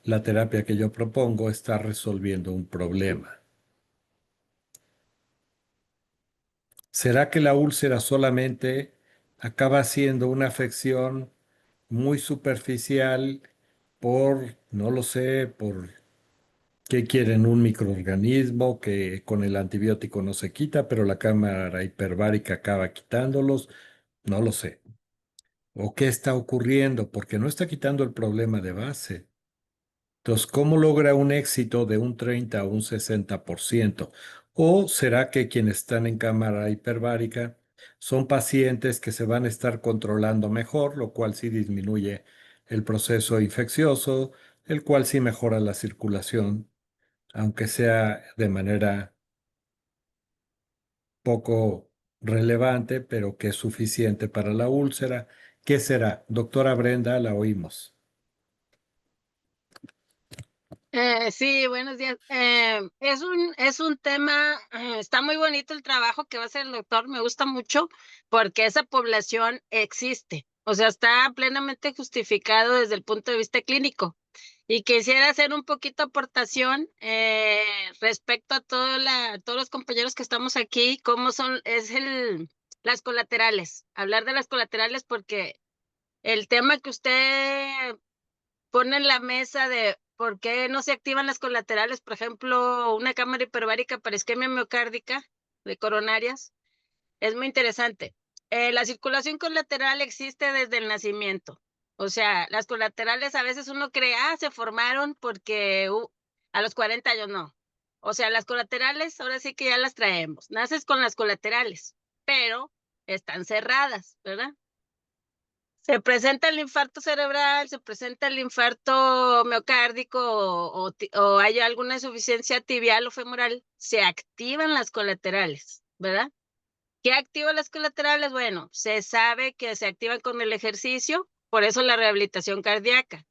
la terapia que yo propongo está resolviendo un problema. ¿Será que la úlcera solamente acaba siendo una afección muy superficial por, no lo sé, por qué quieren, un microorganismo que con el antibiótico no se quita, pero la cámara hiperbárica acaba quitándolos? No lo sé. ¿O qué está ocurriendo? Porque no está quitando el problema de base. Entonces, ¿cómo logra un éxito de un 30 o un 60%? ¿O será que quienes están en cámara hiperbárica son pacientes que se van a estar controlando mejor, lo cual sí disminuye el proceso infeccioso, el cual sí mejora la circulación, aunque sea de manera poco relevante, pero que es suficiente para la úlcera? ¿Qué será? Doctora Brenda, la oímos. Sí, buenos días. Es un tema, está muy bonito el trabajo que va a hacer el doctor, me gusta mucho porque esa población existe, o sea, está plenamente justificado desde el punto de vista clínico. Y quisiera hacer un poquito aportación respecto a todos los compañeros que estamos aquí, cómo son, las colaterales, hablar de las colaterales porque el tema que usted pone en la mesa de por qué no se activan las colaterales, por ejemplo, una cámara hiperbárica para isquemia miocárdica de coronarias, es muy interesante. La circulación colateral existe desde el nacimiento. O sea, las colaterales a veces uno cree, se formaron porque a los 40 años no. O sea, las colaterales ahora sí que ya las traemos. Naces con las colaterales, pero están cerradas, ¿verdad? Se presenta el infarto cerebral, se presenta el infarto miocárdico o hay alguna insuficiencia tibial o femoral, se activan las colaterales, ¿verdad? ¿Qué activa las colaterales? Bueno, se sabe que se activan con el ejercicio, por eso la rehabilitación cardíaca.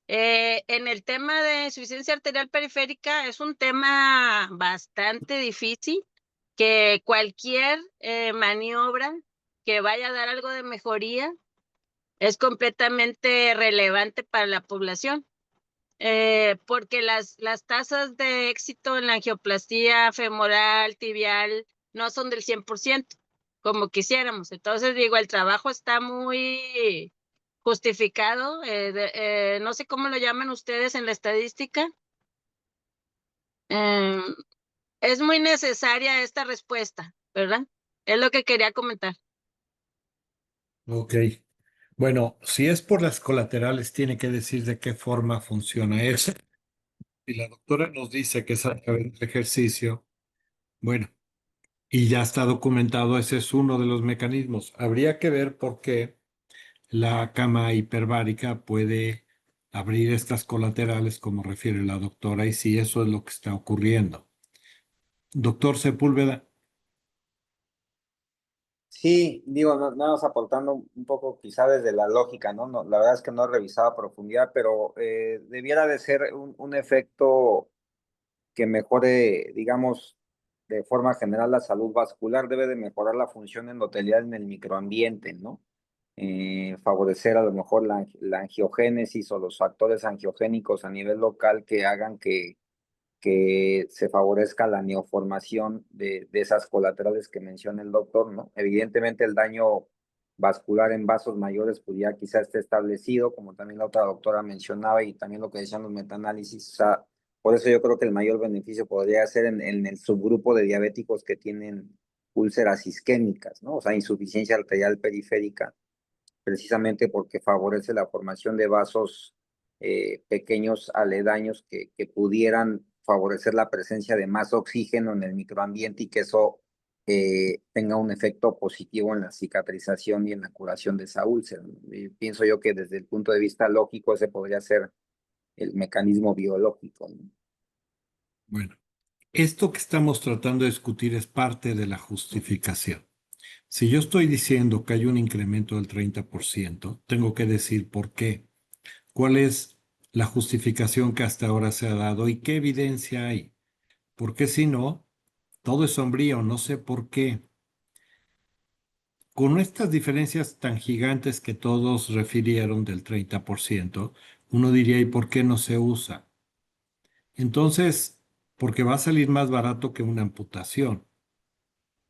En el tema de insuficiencia arterial periférica es un tema bastante difícil, que cualquier maniobra que vaya a dar algo de mejoría es completamente relevante para la población, porque las tasas de éxito en la angioplastía femoral, tibial, no son del 100%, como quisiéramos. Entonces, digo, el trabajo está muy justificado, no sé cómo lo llaman ustedes en la estadística. Es muy necesaria esta respuesta, ¿verdad? Es lo que quería comentar. Ok. Bueno, si es por las colaterales, tiene que decir de qué forma funciona eso. Y la doctora nos dice que es a través del ejercicio. Bueno, y ya está documentado, ese es uno de los mecanismos. Habría que ver por qué la cama hiperbárica puede abrir estas colaterales, como refiere la doctora, y si eso es lo que está ocurriendo. Doctor Sepúlveda. Sí, digo, nada más aportando un poco quizá desde la lógica, ¿no? La verdad es que no he revisado a profundidad, pero debiera de ser un efecto que mejore, digamos, de forma general la salud vascular, debe de mejorar la función endotelial en el microambiente, ¿no? Favorecer a lo mejor la angiogénesis o los factores angiogénicos a nivel local que hagan que se favorezca la neoformación de esas colaterales que menciona el doctor, ¿no? Evidentemente el daño vascular en vasos mayores pues ya quizá esté establecido, como también la otra doctora mencionaba y también lo que decían los metaanálisis, o sea, por eso yo creo que el mayor beneficio podría ser en el subgrupo de diabéticos que tienen úlceras isquémicas, ¿no? O sea, insuficiencia arterial periférica, precisamente porque favorece la formación de vasos pequeños aledaños que pudieran favorecer la presencia de más oxígeno en el microambiente y que eso tenga un efecto positivo en la cicatrización y en la curación de esa úlcera. Y pienso yo que desde el punto de vista lógico ese podría ser el mecanismo biológico, ¿no? Bueno, esto que estamos tratando de discutir es parte de la justificación. Si yo estoy diciendo que hay un incremento del 30%, tengo que decir por qué. ¿Cuál es la justificación que hasta ahora se ha dado y qué evidencia hay? Porque si no, todo es sombrío, no sé por qué. Con estas diferencias tan gigantes que todos refirieron del 30%, uno diría, ¿y por qué no se usa? Entonces, porque va a salir más barato que una amputación.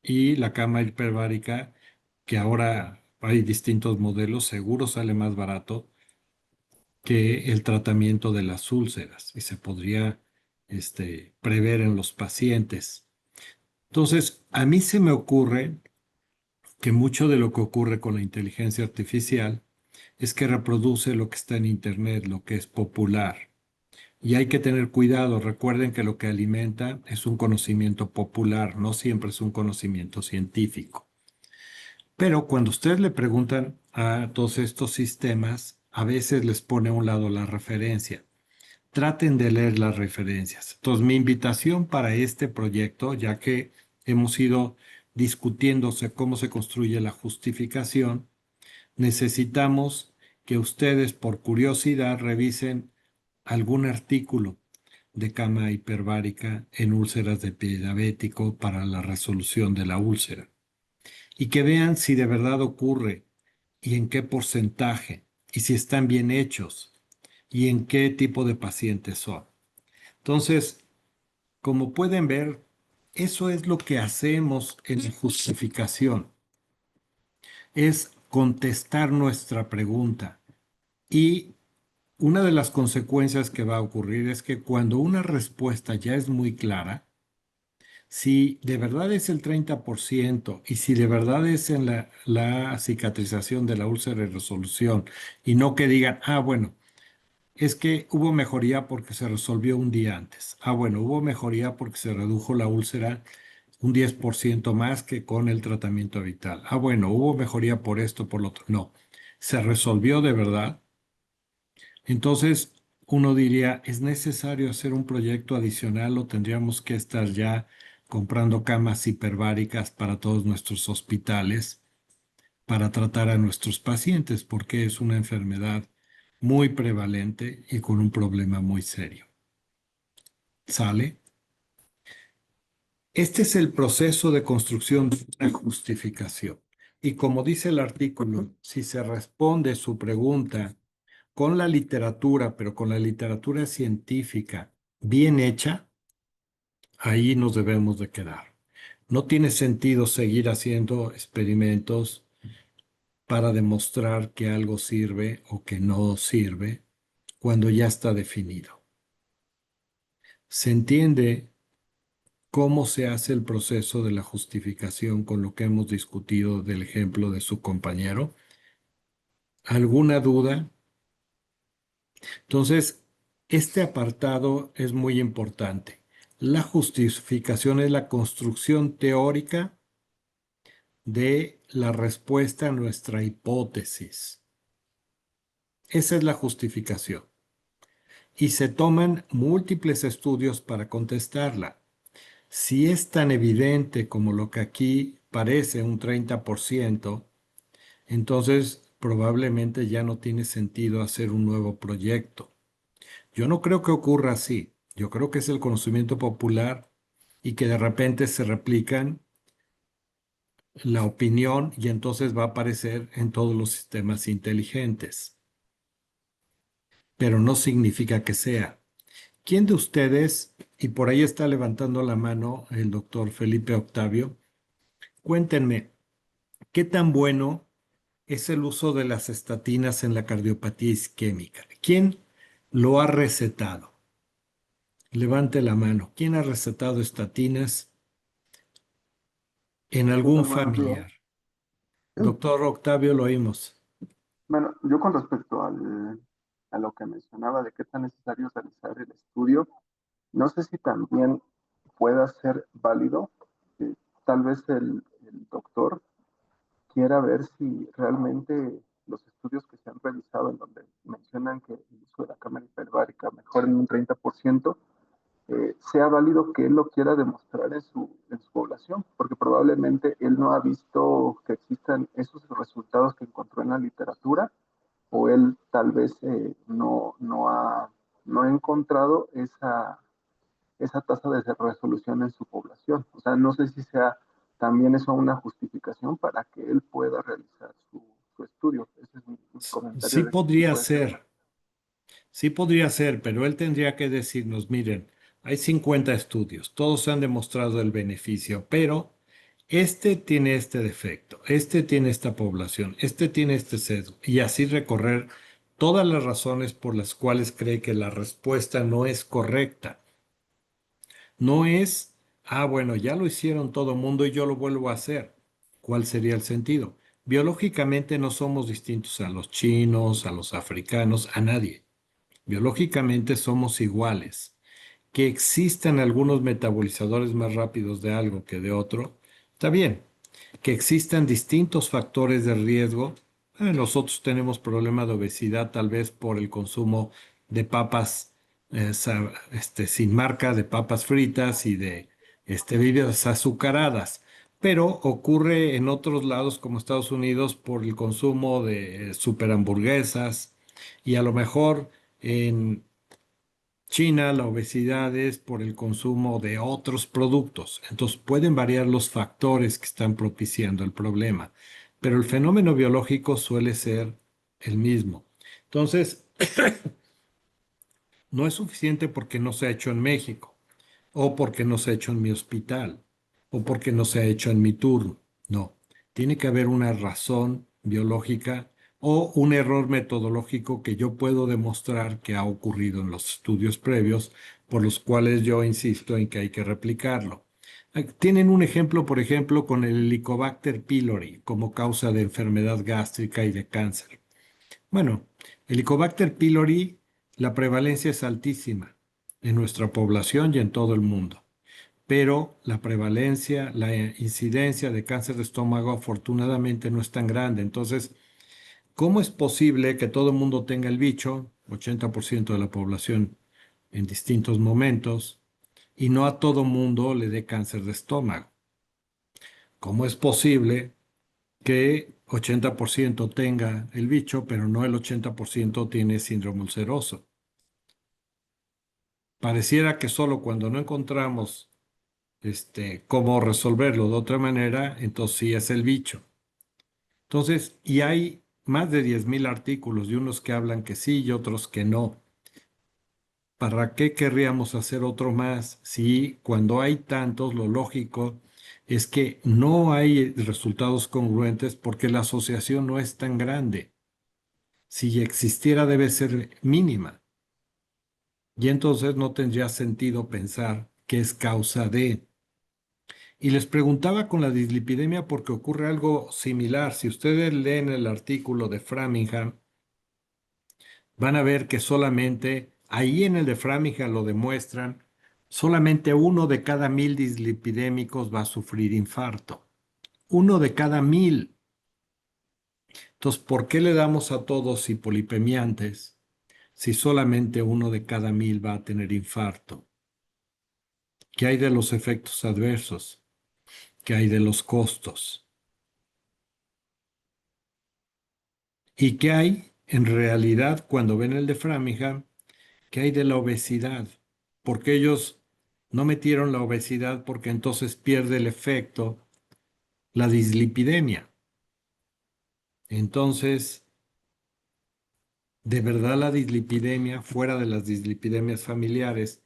Y la cama hiperbárica, que ahora hay distintos modelos, seguro sale más barato que el tratamiento de las úlceras y se podría prever en los pacientes. Entonces, a mí se me ocurre que mucho de lo que ocurre con la inteligencia artificial es que reproduce lo que está en Internet, lo que es popular. Y hay que tener cuidado. Recuerden que lo que alimenta es un conocimiento popular, no siempre es un conocimiento científico. Pero cuando ustedes le preguntan a todos estos sistemas, a veces les pone a un lado la referencia. Traten de leer las referencias. Entonces, mi invitación para este proyecto, ya que hemos ido discutiéndose cómo se construye la justificación, necesitamos que ustedes, por curiosidad, revisen algún artículo de cama hiperbárica en úlceras de pie diabético para la resolución de la úlcera y que vean si de verdad ocurre y en qué porcentaje y si están bien hechos y en qué tipo de pacientes son. Entonces, como pueden ver, eso es lo que hacemos en la justificación, es contestar nuestra pregunta. Y una de las consecuencias que va a ocurrir es que cuando una respuesta ya es muy clara, si de verdad es el 30% y si de verdad es en la cicatrización de la úlcera y resolución, y no que digan, ah, bueno, es que hubo mejoría porque se resolvió un día antes. Ah, bueno, hubo mejoría porque se redujo la úlcera un 10% más que con el tratamiento habitual. Ah, bueno, hubo mejoría por esto, por lo otro. No, se resolvió de verdad. Entonces, uno diría, ¿es necesario hacer un proyecto adicional o tendríamos que estar ya comprando camas hiperbáricas para todos nuestros hospitales para tratar a nuestros pacientes? Porque es una enfermedad muy prevalente y con un problema muy serio. ¿Sale? Este es el proceso de construcción de una justificación. Y como dice el artículo, si se responde su pregunta con la literatura, pero con la literatura científica bien hecha, ahí nos debemos de quedar. No tiene sentido seguir haciendo experimentos para demostrar que algo sirve o que no sirve cuando ya está definido. ¿Se entiende cómo se hace el proceso de la justificación con lo que hemos discutido del ejemplo de su compañero? ¿Alguna duda? Entonces, este apartado es muy importante. La justificación es la construcción teórica de la respuesta a nuestra hipótesis. Esa es la justificación. Y se toman múltiples estudios para contestarla. Si es tan evidente como lo que aquí parece, un 30%, entonces probablemente ya no tiene sentido hacer un nuevo proyecto. Yo no creo que ocurra así. Yo creo que es el conocimiento popular y que de repente se replican la opinión y entonces va a aparecer en todos los sistemas inteligentes. Pero no significa que sea. ¿Quién de ustedes, y por ahí está levantando la mano el doctor Felipe Octavio, cuéntenme, qué tan bueno es el uso de las estatinas en la cardiopatía isquémica? ¿Quién lo ha recetado? Levante la mano. ¿Quién ha recetado estatinas en algún Buenos días. familiar? Doctor Octavio, lo oímos. Bueno, yo con respecto a lo que mencionaba de qué tan necesario es realizar el estudio, no sé si también pueda ser válido, tal vez el doctor quiera ver si realmente los estudios que se han realizado en donde mencionan que el uso de la cámara hiperbárica mejora en un 30%, sea válido que él lo quiera demostrar en su población, porque probablemente él no ha visto que existan esos resultados que encontró en la literatura, o él tal vez no ha encontrado esa tasa de resolución en su población. O sea, no sé si sea también eso una justificación para que él pueda realizar su estudio. Ese es mi comentario. Sí de que podría puede ser. ser. Sí podría ser, pero él tendría que decirnos, miren, hay 50 estudios, todos han demostrado el beneficio, pero este tiene este defecto, este tiene esta población, este tiene este sesgo, y así recorrer todas las razones por las cuales cree que la respuesta no es correcta. No es, bueno, ya lo hicieron todo el mundo y yo lo vuelvo a hacer. ¿Cuál sería el sentido? Biológicamente no somos distintos a los chinos, a los africanos, a nadie. Biológicamente somos iguales. Que existan algunos metabolizadores más rápidos de algo que de otro, está bien. Que existan distintos factores de riesgo. Nosotros tenemos problema de obesidad tal vez por el consumo de papas sin marca, de papas fritas y de bebidas azucaradas. Pero ocurre en otros lados como Estados Unidos por el consumo de super hamburguesas y a lo mejor en China la obesidad es por el consumo de otros productos. Entonces pueden variar los factores que están propiciando el problema, pero el fenómeno biológico suele ser el mismo. Entonces, no es suficiente porque no se ha hecho en México, o porque no se ha hecho en mi hospital, o porque no se ha hecho en mi turno. No, tiene que haber una razón biológica o un error metodológico que yo puedo demostrar que ha ocurrido en los estudios previos, por los cuales yo insisto en que hay que replicarlo. Tienen un ejemplo, por ejemplo, con el Helicobacter pylori como causa de enfermedad gástrica y de cáncer. Bueno, Helicobacter pylori, la prevalencia es altísima en nuestra población y en todo el mundo, pero la prevalencia, la incidencia de cáncer de estómago afortunadamente no es tan grande. Entonces, ¿cómo es posible que todo el mundo tenga el bicho, 80% de la población en distintos momentos, y no a todo mundo le dé cáncer de estómago? ¿Cómo es posible que 80% tenga el bicho, pero no el 80% tiene síndrome ulceroso? Pareciera que solo cuando no encontramos cómo resolverlo de otra manera, entonces sí es el bicho. Entonces, y hay más de 10,000 artículos y unos que hablan que sí y otros que no. ¿Para qué querríamos hacer otro más si cuando hay tantos, lo lógico es que no hay resultados congruentes porque la asociación no es tan grande. Si existiera debe ser mínima. Y entonces no tendría sentido pensar que es causa de. Y les preguntaba con la dislipidemia porque ocurre algo similar. Si ustedes leen el artículo de Framingham, van a ver que solamente, ahí en el de Framingham lo demuestran, solamente 1 de cada 1000 dislipidémicos va a sufrir infarto. 1 de cada 1000. Entonces, ¿por qué le damos a todos hipolipemiantes si solamente 1 de cada 1000 va a tener infarto? ¿Qué hay de los efectos adversos? ¿Qué hay de los costos? ¿Y qué hay en realidad cuando ven el de Framingham? ¿Qué hay de la obesidad? Porque ellos no metieron la obesidad porque entonces pierde el efecto la dislipidemia. Entonces, de verdad la dislipidemia, fuera de las dislipidemias familiares,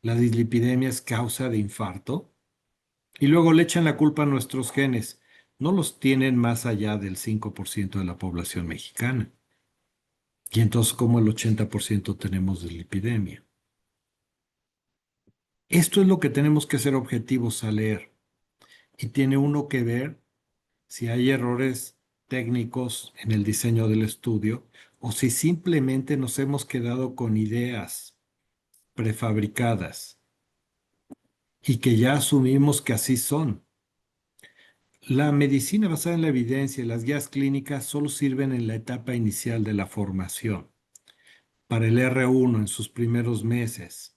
la dislipidemia es causa de infarto. Y luego le echan la culpa a nuestros genes. No los tienen más allá del 5% de la población mexicana. Y entonces, ¿cómo el 80% tenemos dislipidemia? Esto es lo que tenemos que ser objetivos a leer. Y tiene uno que ver si hay errores técnicos en el diseño del estudio o si simplemente nos hemos quedado con ideas prefabricadas y que ya asumimos que así son. La medicina basada en la evidencia y las guías clínicas solo sirven en la etapa inicial de la formación, para el R1 en sus primeros meses,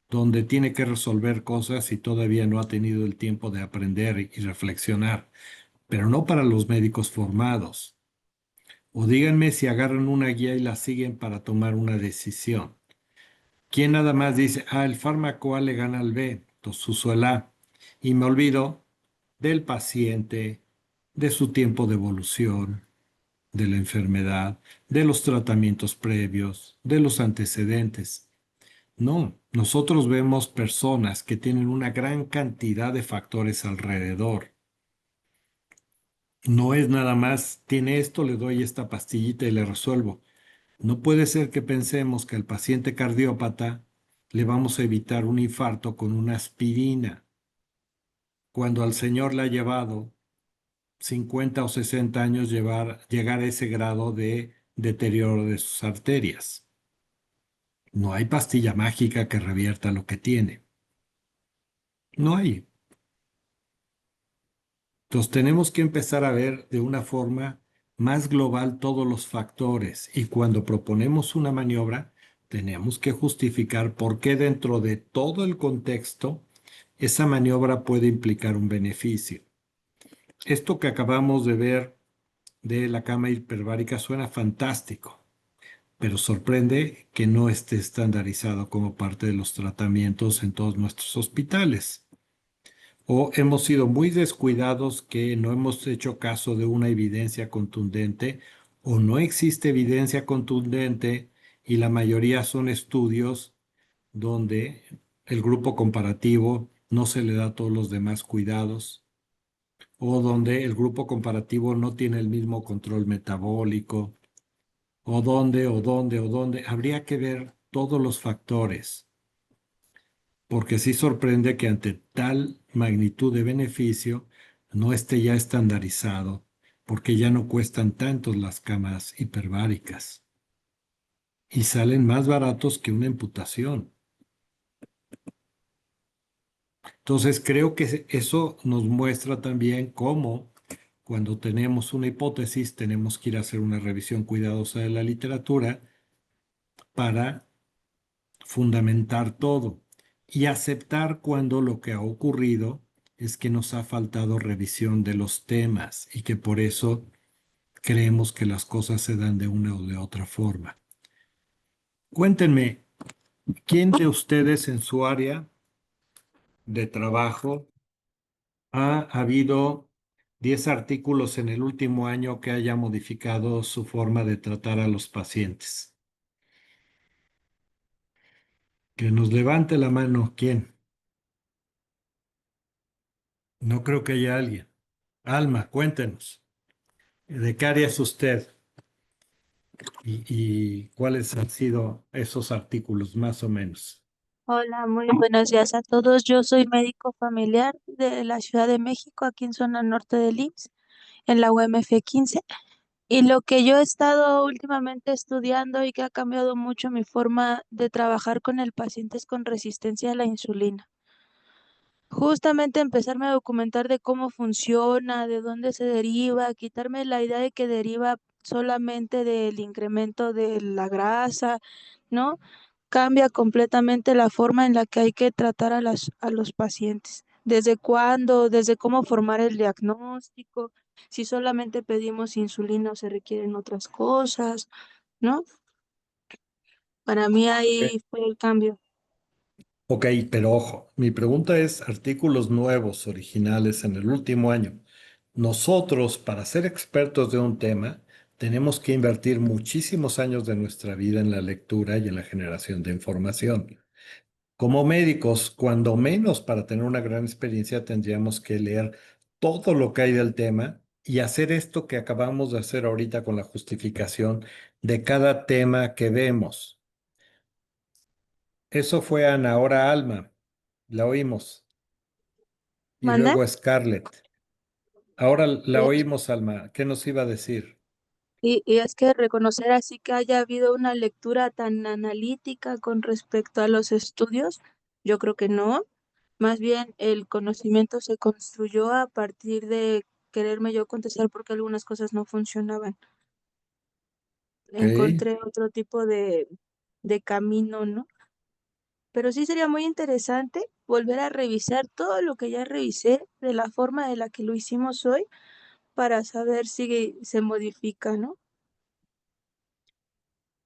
donde tiene que resolver cosas y todavía no ha tenido el tiempo de aprender y reflexionar, pero no para los médicos formados. O díganme si agarran una guía y la siguen para tomar una decisión. ¿Quién nada más dice, el fármaco A le gana al B, entonces uso el A, y me olvido del paciente, de su tiempo de evolución, de la enfermedad, de los tratamientos previos, de los antecedentes? No, nosotros vemos personas que tienen una gran cantidad de factores alrededor. No es nada más, tiene esto, le doy esta pastillita y le resuelvo. No puede ser que pensemos que al paciente cardiópata le vamos a evitar un infarto con una aspirina, cuando al señor le ha llevado 50 o 60 años llegar a ese grado de deterioro de sus arterias. No hay pastilla mágica que revierta lo que tiene. No hay. Entonces tenemos que empezar a ver de una forma más global todos los factores y cuando proponemos una maniobra, tenemos que justificar por qué dentro de todo el contexto esa maniobra puede implicar un beneficio. Esto que acabamos de ver de la cama hiperbárica suena fantástico, pero sorprende que no esté estandarizado como parte de los tratamientos en todos nuestros hospitales. O hemos sido muy descuidados que no hemos hecho caso de una evidencia contundente o no existe evidencia contundente y la mayoría son estudios donde el grupo comparativo no se le da todos los demás cuidados o donde el grupo comparativo no tiene el mismo control metabólico o donde. Habría que ver todos los factores porque sí sorprende que ante tal magnitud de beneficio no esté ya estandarizado, porque ya no cuestan tanto las camas hiperbáricas y salen más baratos que una amputación. Entonces creo que eso nos muestra también cómo cuando tenemos una hipótesis tenemos que ir a hacer una revisión cuidadosa de la literatura para fundamentar todo y aceptar cuando lo que ha ocurrido es que nos ha faltado revisión de los temas y que por eso creemos que las cosas se dan de una o de otra forma. Cuéntenme, ¿quién de ustedes en su área de trabajo ha habido 10 artículos en el último año que haya modificado su forma de tratar a los pacientes? Que nos levante la mano, ¿quién? No creo que haya alguien. Alma, cuéntenos. ¿De qué área es usted? Y cuáles han sido esos artículos, más o menos. Hola, muy buenos días a todos. Yo soy médico familiar de la Ciudad de México, aquí en zona norte del IMSS, en la UMF 15. Y lo que yo he estado últimamente estudiando y que ha cambiado mucho mi forma de trabajar con el paciente es con resistencia a la insulina. Justamente empezarme a documentar de cómo funciona, de dónde se deriva, quitarme la idea de que deriva solamente del incremento de la grasa, ¿no? Cambia completamente la forma en la que hay que tratar a los pacientes. ¿Desde cuándo? ¿Desde cómo formar el diagnóstico? Si solamente pedimos insulina o se requieren otras cosas, ¿no? Para mí ahí fue el cambio. Ok, pero ojo, mi pregunta es artículos nuevos, originales en el último año. Nosotros, para ser expertos de un tema, tenemos que invertir muchísimos años de nuestra vida en la lectura y en la generación de información. Como médicos, cuando menos para tener una gran experiencia, tendríamos que leer todo lo que hay del tema y hacer esto que acabamos de hacer ahorita con la justificación de cada tema que vemos. Eso fue Ana, ahora Alma, la oímos. Y ¿Manda? luego Scarlett. Ahora la Eh, oímos, Alma. ¿Qué nos iba a decir? Y es que reconocer así que haya habido una lectura tan analítica con respecto a los estudios, yo creo que no. Más bien el conocimiento se construyó a partir de quererme yo contestar porque algunas cosas no funcionaban. Ok. Encontré otro tipo de camino, ¿no? Pero sí sería muy interesante volver a revisar todo lo que ya revisé de la forma de la que lo hicimos hoy para saber si se modifica, ¿no?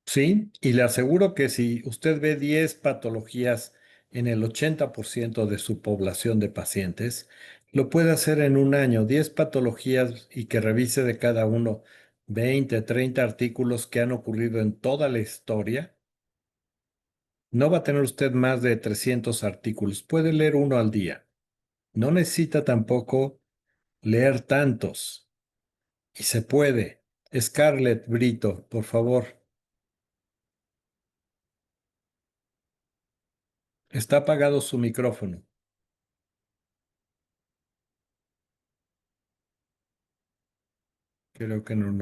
Sí, y le aseguro que si usted ve 10 patologías en el 80% de su población de pacientes, lo puede hacer en un año, 10 patologías y que revise de cada uno 20, 30 artículos que han ocurrido en toda la historia. No va a tener usted más de 300 artículos, puede leer uno al día. No necesita tampoco leer tantos. Y se puede. Scarlett Brito, por favor. Está apagado su micrófono. Creo que no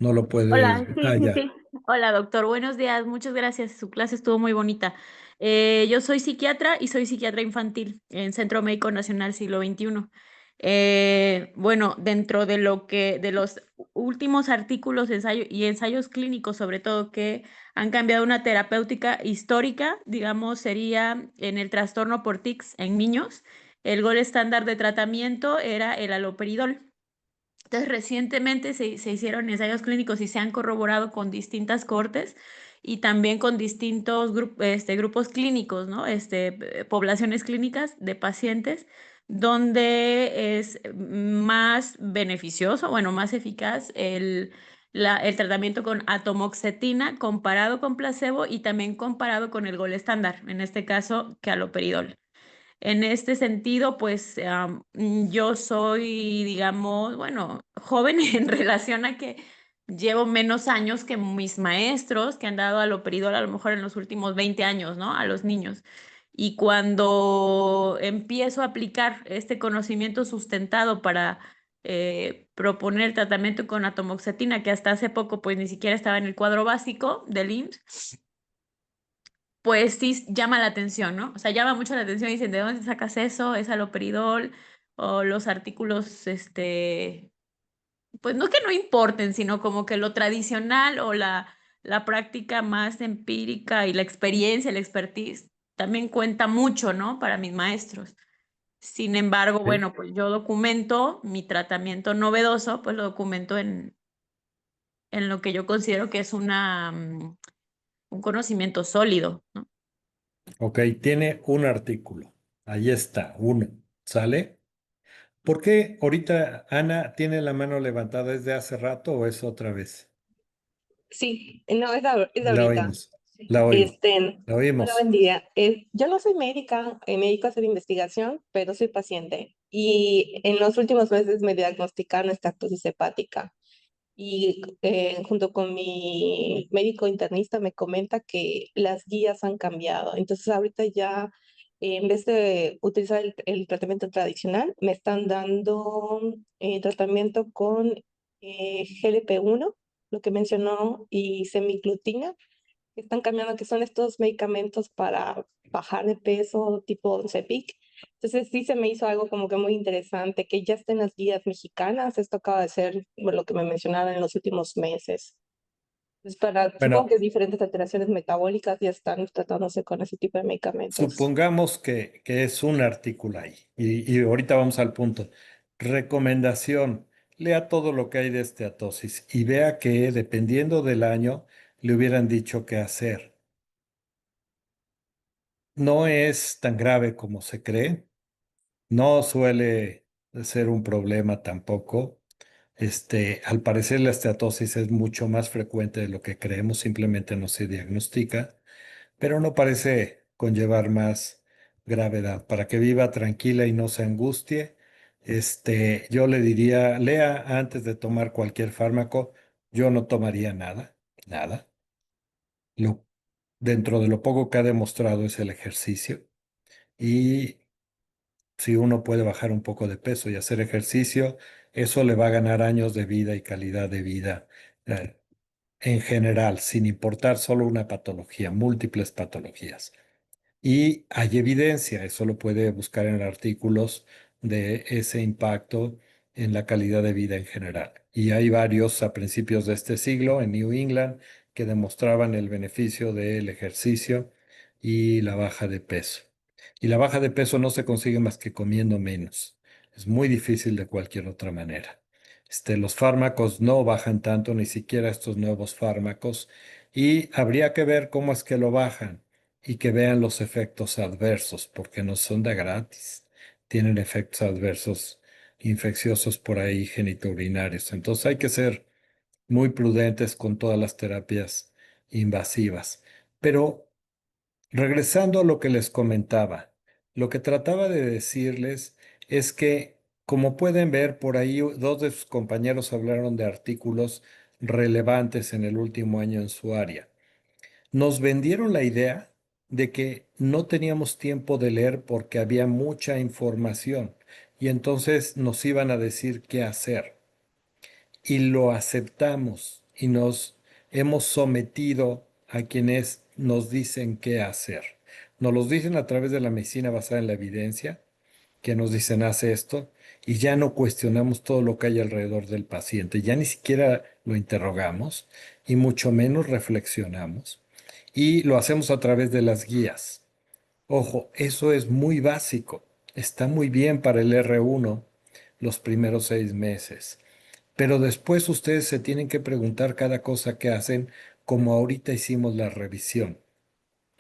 lo Hola, puede. sí, Ah, sí, ya. sí. Hola, doctor. Buenos días. Muchas gracias. Su clase estuvo muy bonita. Yo soy psiquiatra y soy psiquiatra infantil en Centro Médico Nacional Siglo XXI. Bueno, dentro de de los últimos artículos y ensayos clínicos, sobre todo, que han cambiado una terapéutica histórica, digamos, sería en el trastorno por tics en niños. El gol estándar de tratamiento era el haloperidol. Entonces, recientemente se hicieron ensayos clínicos y se han corroborado con distintas cohortes y también con distintos grupos clínicos, ¿no? Poblaciones clínicas de pacientes, donde es más beneficioso, bueno, más eficaz el tratamiento con atomoxetina comparado con placebo y también comparado con el gol estándar, en este caso, que haloperidol. En este sentido, pues yo soy, digamos, bueno, joven en relación a que llevo menos años que mis maestros que han dado haloperidol a lo mejor en los últimos 20 años, ¿no? A los niños. Y cuando empiezo a aplicar este conocimiento sustentado para proponer tratamiento con atomoxetina, que hasta hace poco pues ni siquiera estaba en el cuadro básico del IMSS, pues sí llama la atención, ¿no? O sea, llama mucho la atención y dicen, ¿de dónde sacas eso? ¿Es haloperidol? O los artículos, pues no que no importen, sino como que lo tradicional o la práctica más empírica y la experiencia, el expertise, también cuenta mucho, ¿no? Para mis maestros. Sin embargo, Sí. bueno, pues yo documento mi tratamiento novedoso, pues lo documento en lo que yo considero que es un conocimiento sólido, ¿no? Ok, tiene un artículo. Ahí está, uno. ¿Sale? ¿Por qué ahorita Ana tiene la mano levantada desde hace rato o es otra vez? Sí, no, es de La ahorita. oímos. La oímos. Este, La hola, oímos. buen día. Yo no soy médica, me dedico a hacer investigación, pero soy paciente. y en los últimos meses me diagnosticaron esteatosis hepática. Y junto con mi médico internista me comenta que las guías han cambiado. Entonces ahorita ya, en vez de utilizar el tratamiento tradicional, me están dando tratamiento con GLP-1, lo que mencionó, y semiglutina, que están cambiando, que son estos medicamentos para bajar de peso tipo Ozempic. Entonces sí se me hizo algo como que muy interesante, que ya estén las guías mexicanas. Esto acaba de ser bueno, lo que me mencionaron en los últimos meses. Entonces supongo Bueno, que diferentes alteraciones metabólicas ya están tratándose con ese tipo de medicamentos. supongamos que es un artículo ahí y ahorita vamos al punto. Recomendación, lea todo lo que hay de esteatosis y vea que dependiendo del año le hubieran dicho qué hacer. No es tan grave como se cree, no suele ser un problema tampoco. Al parecer la esteatosis es mucho más frecuente de lo que creemos, simplemente no se diagnostica, pero no parece conllevar más gravedad. Para que viva tranquila y no se angustie, yo le diría, lea antes de tomar cualquier fármaco. Yo no tomaría nada, nada. Lo, dentro de lo poco que ha demostrado es el ejercicio. Y si uno puede bajar un poco de peso y hacer ejercicio, eso le va a ganar años de vida y calidad de vida eh, en general, sin importar solo una patología, múltiples patologías. Y hay evidencia, eso lo puede buscar en artículos de ese impacto en la calidad de vida en general. Y hay varios a principios de este siglo en New England que demostraban el beneficio del ejercicio y la baja de peso. Y la baja de peso no se consigue más que comiendo menos. Es muy difícil de cualquier otra manera. Los fármacos no bajan tanto, ni siquiera estos nuevos fármacos, y habría que ver cómo es que lo bajan y que vean los efectos adversos, porque no son de gratis. Tienen efectos adversos infecciosos por ahí, genitourinarios. Entonces hay que ser muy prudentes con todas las terapias invasivas. Pero regresando a lo que les comentaba, lo que trataba de decirles es que, como pueden ver, por ahí dos de sus compañeros hablaron de artículos relevantes en el último año en su área. Nos vendieron la idea de que no teníamos tiempo de leer porque había mucha información y entonces nos iban a decir qué hacer. Y lo aceptamos y nos hemos sometido a quienes nos dicen qué hacer. Nos los dicen a través de la medicina basada en la evidencia, que nos dicen hace esto, y ya no cuestionamos todo lo que hay alrededor del paciente, ya ni siquiera lo interrogamos y mucho menos reflexionamos. Y lo hacemos a través de las guías. Ojo, eso es muy básico. Está muy bien para el R1 los primeros 6 meses. Pero después ustedes se tienen que preguntar cada cosa que hacen, como ahorita hicimos la revisión.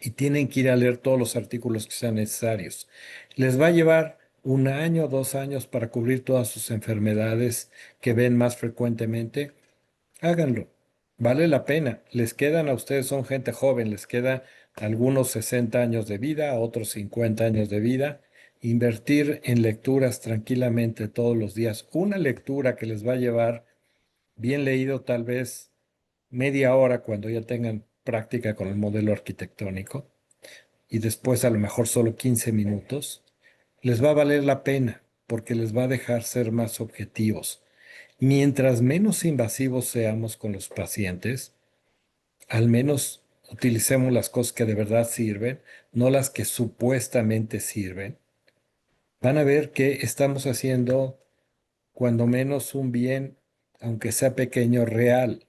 Y tienen que ir a leer todos los artículos que sean necesarios. Les va a llevar 1 año, 2 años para cubrir todas sus enfermedades que ven más frecuentemente. Háganlo. Vale la pena. Les quedan a ustedes, son gente joven, les queda algunos 60 años de vida, otros 50 años de vida. Invertir en lecturas tranquilamente todos los días. Una lectura que les va a llevar, bien leído, tal vez media hora cuando ya tengan práctica con el modelo arquitectónico y después a lo mejor solo 15 minutos, les va a valer la pena porque les va a dejar ser más objetivos. Mientras menos invasivos seamos con los pacientes, al menos utilicemos las cosas que de verdad sirven, no las que supuestamente sirven. Van a ver que estamos haciendo cuando menos un bien, aunque sea pequeño, real,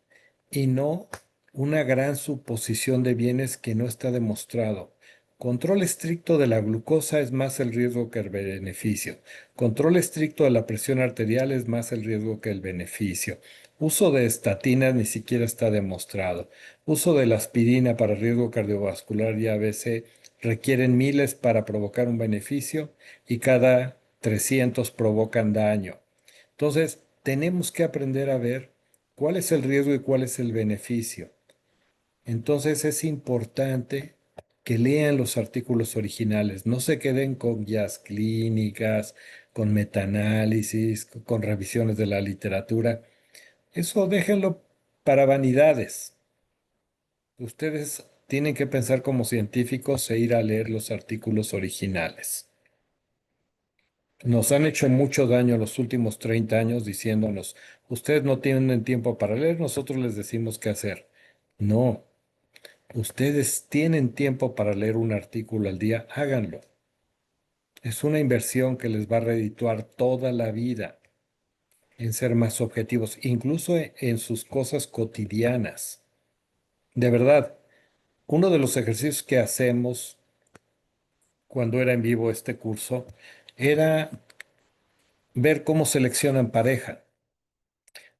y no una gran suposición de bienes que no está demostrado. Control estricto de la glucosa es más el riesgo que el beneficio. Control estricto de la presión arterial es más el riesgo que el beneficio. Uso de estatinas ni siquiera está demostrado. Uso de la aspirina para riesgo cardiovascular y ABC requieren miles para provocar un beneficio y cada 300 provocan daño. Entonces, tenemos que aprender a ver cuál es el riesgo y cuál es el beneficio. Entonces, es importante que lean los artículos originales, no se queden con guías clínicas con metaanálisis, con revisiones de la literatura. Eso déjenlo para vanidades. Ustedes tienen que pensar como científicos e ir a leer los artículos originales. Nos han hecho mucho daño los últimos 30 años diciéndonos, ustedes no tienen tiempo para leer, nosotros les decimos qué hacer. No, ustedes tienen tiempo para leer un artículo al día, háganlo. Es una inversión que les va a redituar toda la vida en ser más objetivos, incluso en sus cosas cotidianas. De verdad, uno de los ejercicios que hacemos cuando era en vivo este curso era ver cómo seleccionan pareja,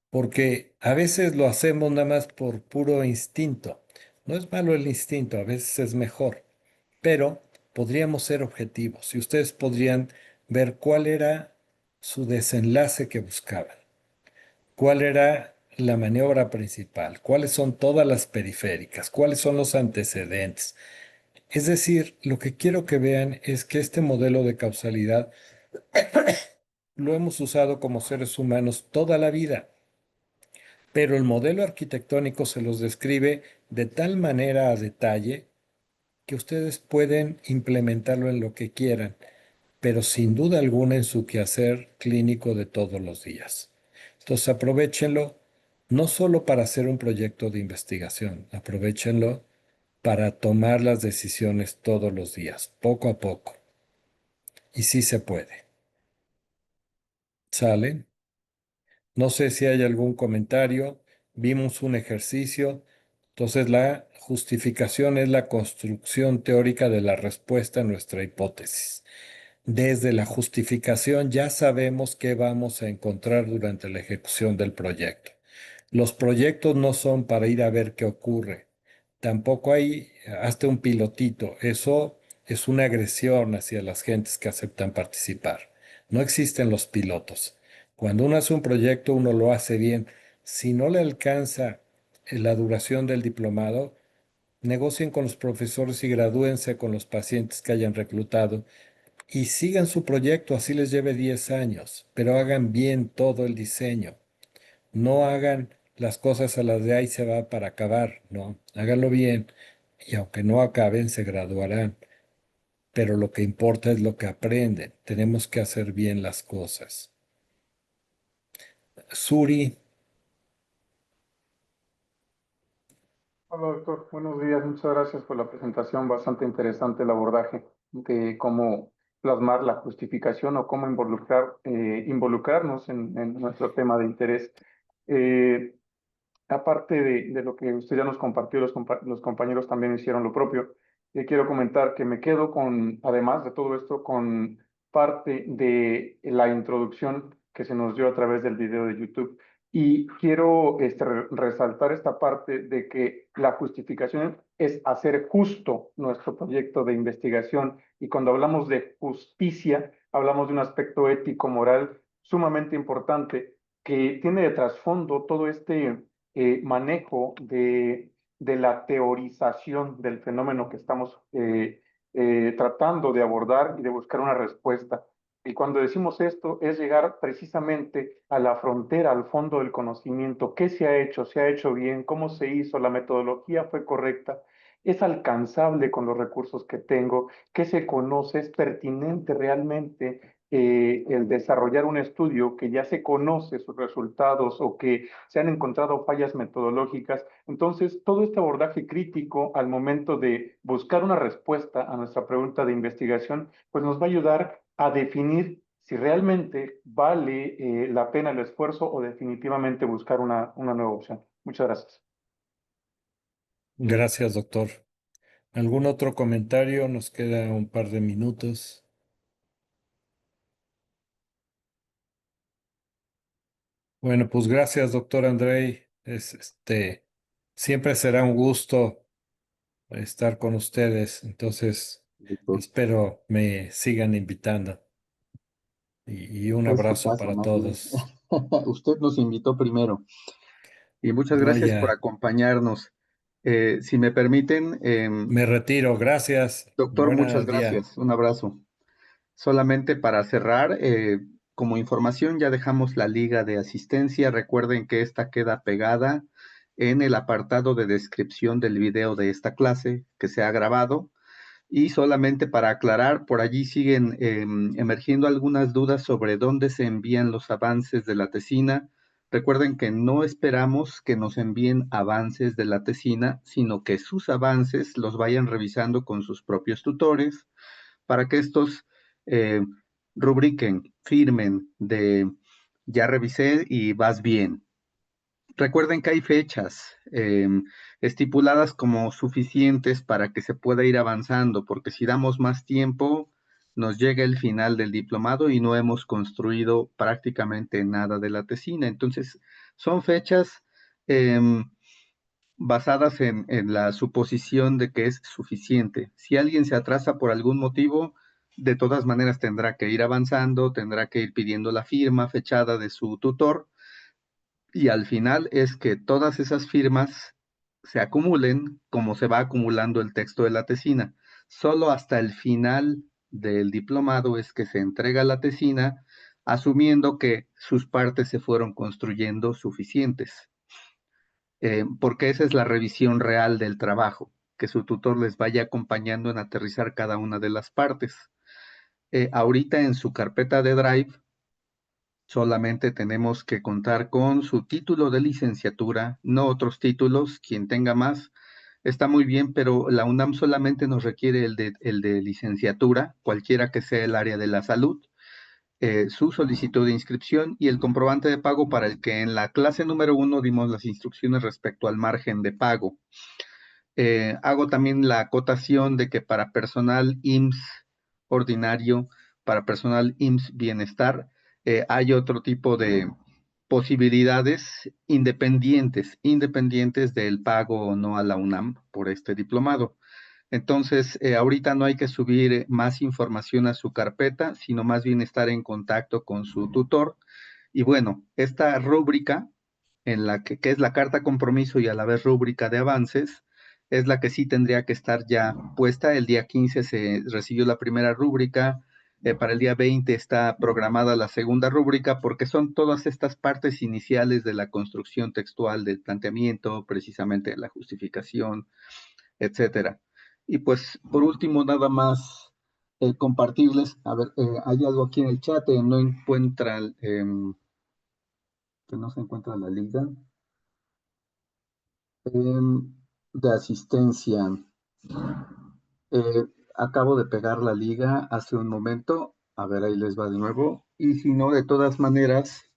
porque a veces lo hacemos nada más por puro instinto. No es malo el instinto, a veces es mejor, pero podríamos ser objetivos y ustedes podrían ver cuál era su desenlace que buscaban, cuál era la maniobra principal, cuáles son todas las periféricas, cuáles son los antecedentes. Es decir, lo que quiero que vean es que este modelo de causalidad lo hemos usado como seres humanos toda la vida, pero el modelo arquitectónico se los describe de tal manera a detalle que ustedes pueden implementarlo en lo que quieran, pero sin duda alguna en su quehacer clínico de todos los días. Entonces aprovéchenlo no solo para hacer un proyecto de investigación, aprovéchenlo para tomar las decisiones todos los días, poco a poco. Y sí se puede. ¿Sale? No sé si hay algún comentario. Vimos un ejercicio. Entonces, la justificación es la construcción teórica de la respuesta a nuestra hipótesis. Desde la justificación ya sabemos qué vamos a encontrar durante la ejecución del proyecto. Los proyectos no son para ir a ver qué ocurre. Tampoco hay hasta un pilotito. Eso es una agresión hacia las gentes que aceptan participar. No existen los pilotos. Cuando uno hace un proyecto, uno lo hace bien. Si no le alcanza la duración del diplomado, negocien con los profesores y gradúense con los pacientes que hayan reclutado y sigan su proyecto, así les lleve 10 años, pero hagan bien todo el diseño. No hagan las cosas a las de ahí se va para acabar, no, háganlo bien y aunque no acaben, se graduarán. Pero lo que importa es lo que aprenden. Tenemos que hacer bien las cosas. Suri, Hola doctor, buenos días, muchas gracias por la presentación, bastante interesante el abordaje de cómo plasmar la justificación o cómo involucrarnos en nuestro tema de interés. Eh, Aparte de lo que usted ya nos compartió, los compañeros también hicieron lo propio. Quiero comentar que me quedo con, además de todo esto, con parte de la introducción que se nos dio a través del video de YouTube. Y quiero resaltar esta parte de que la justificación es hacer justo nuestro proyecto de investigación. Y cuando hablamos de justicia, hablamos de un aspecto ético-moral sumamente importante que tiene de trasfondo todo este manejo de la teorización del fenómeno que estamos tratando de abordar y de buscar una respuesta. Y cuando decimos esto es llegar precisamente a la frontera, al fondo del conocimiento. ¿Qué se ha hecho bien? ¿Cómo se hizo? ¿La metodología fue correcta? ¿Es alcanzable con los recursos que tengo? ¿Qué se conoce? ¿Es pertinente realmente el desarrollar un estudio que ya se conoce sus resultados o que se han encontrado fallas metodológicas? Entonces, todo este abordaje crítico al momento de buscar una respuesta a nuestra pregunta de investigación, pues nos va a ayudar a definir si realmente vale la pena el esfuerzo o definitivamente buscar una nueva opción. Muchas gracias. gracias, doctor. ¿Algún otro comentario? Nos queda un par de minutos. Bueno, pues gracias, doctor Andrei. Siempre será un gusto estar con ustedes. Entonces, espero me sigan invitando. Y un Fue su abrazo caso, para más bien. todos. Usted nos invitó primero. Y muchas No, gracias por ya. acompañarnos. Si me permiten, Me retiro. Gracias. doctor, muchas Buenos días. gracias. Un abrazo. Solamente para cerrar, como información ya dejamos la liga de asistencia. Recuerden que esta queda pegada en el apartado de descripción del video de esta clase que se ha grabado. Y solamente para aclarar, por allí siguen emergiendo algunas dudas sobre dónde se envían los avances de la tesina. Recuerden que no esperamos que nos envíen avances de la tesina, sino que sus avances los vayan revisando con sus propios tutores para que estos rubriquen, firmen de ya revisé y vas bien. Recuerden que hay fechas estipuladas como suficientes para que se pueda ir avanzando, porque si damos más tiempo, nos llega el final del diplomado y no hemos construido prácticamente nada de la tesina. Entonces, son fechas basadas en la suposición de que es suficiente. Si alguien se atrasa por algún motivo, de todas maneras tendrá que ir avanzando, tendrá que ir pidiendo la firma fechada de su tutor, y al final es que todas esas firmas se acumulen como se va acumulando el texto de la tesina. Solo hasta el final del diplomado es que se entrega la tesina, asumiendo que sus partes se fueron construyendo suficientes. Porque esa es la revisión real del trabajo, que su tutor les vaya acompañando en aterrizar cada una de las partes. Ahorita en su carpeta de Drive, solamente tenemos que contar con su título de licenciatura, no otros títulos. Quien tenga más está muy bien, pero la UNAM solamente nos requiere el de licenciatura, cualquiera que sea el área de la salud, su solicitud de inscripción y el comprobante de pago para el que en la clase número 1 dimos las instrucciones respecto al margen de pago. Hago también la acotación de que para personal IMSS ordinario, para personal IMSS bienestar, hay otro tipo de posibilidades independientes del pago o no a la UNAM por este diplomado. Entonces, ahorita no hay que subir más información a su carpeta, sino más bien estar en contacto con su tutor. Y bueno, esta rúbrica, en la que es la carta compromiso y a la vez rúbrica de avances, es la que sí tendría que estar ya puesta. El día 15 se recibió la primera rúbrica, para el día 20 está programada la segunda rúbrica, porque son todas estas partes iniciales de la construcción textual del planteamiento, precisamente de la justificación, etcétera. Y pues, por último, nada más compartirles, a ver, hay algo aquí en el chat, no encuentra, que no se encuentra la liga de asistencia. Acabo de pegar la liga hace un momento, a ver, ahí les va de nuevo, y si no, de todas maneras,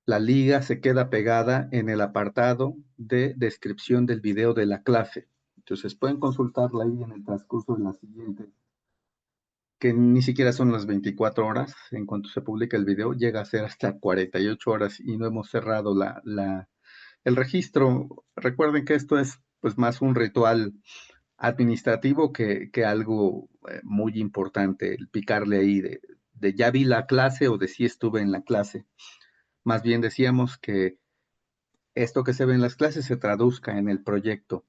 la liga se queda pegada en el apartado de descripción del video de la clase. Entonces pueden consultarla ahí en el transcurso de la siguiente, que ni siquiera son las 24 horas. En cuanto se publica el video, llega a ser hasta 48 horas y no hemos cerrado el registro. Recuerden que esto es pues más un ritual administrativo que algo muy importante, el picarle ahí de ya vi la clase o de sí estuve en la clase. Más bien decíamos que esto que se ve en las clases se traduzca en el proyecto.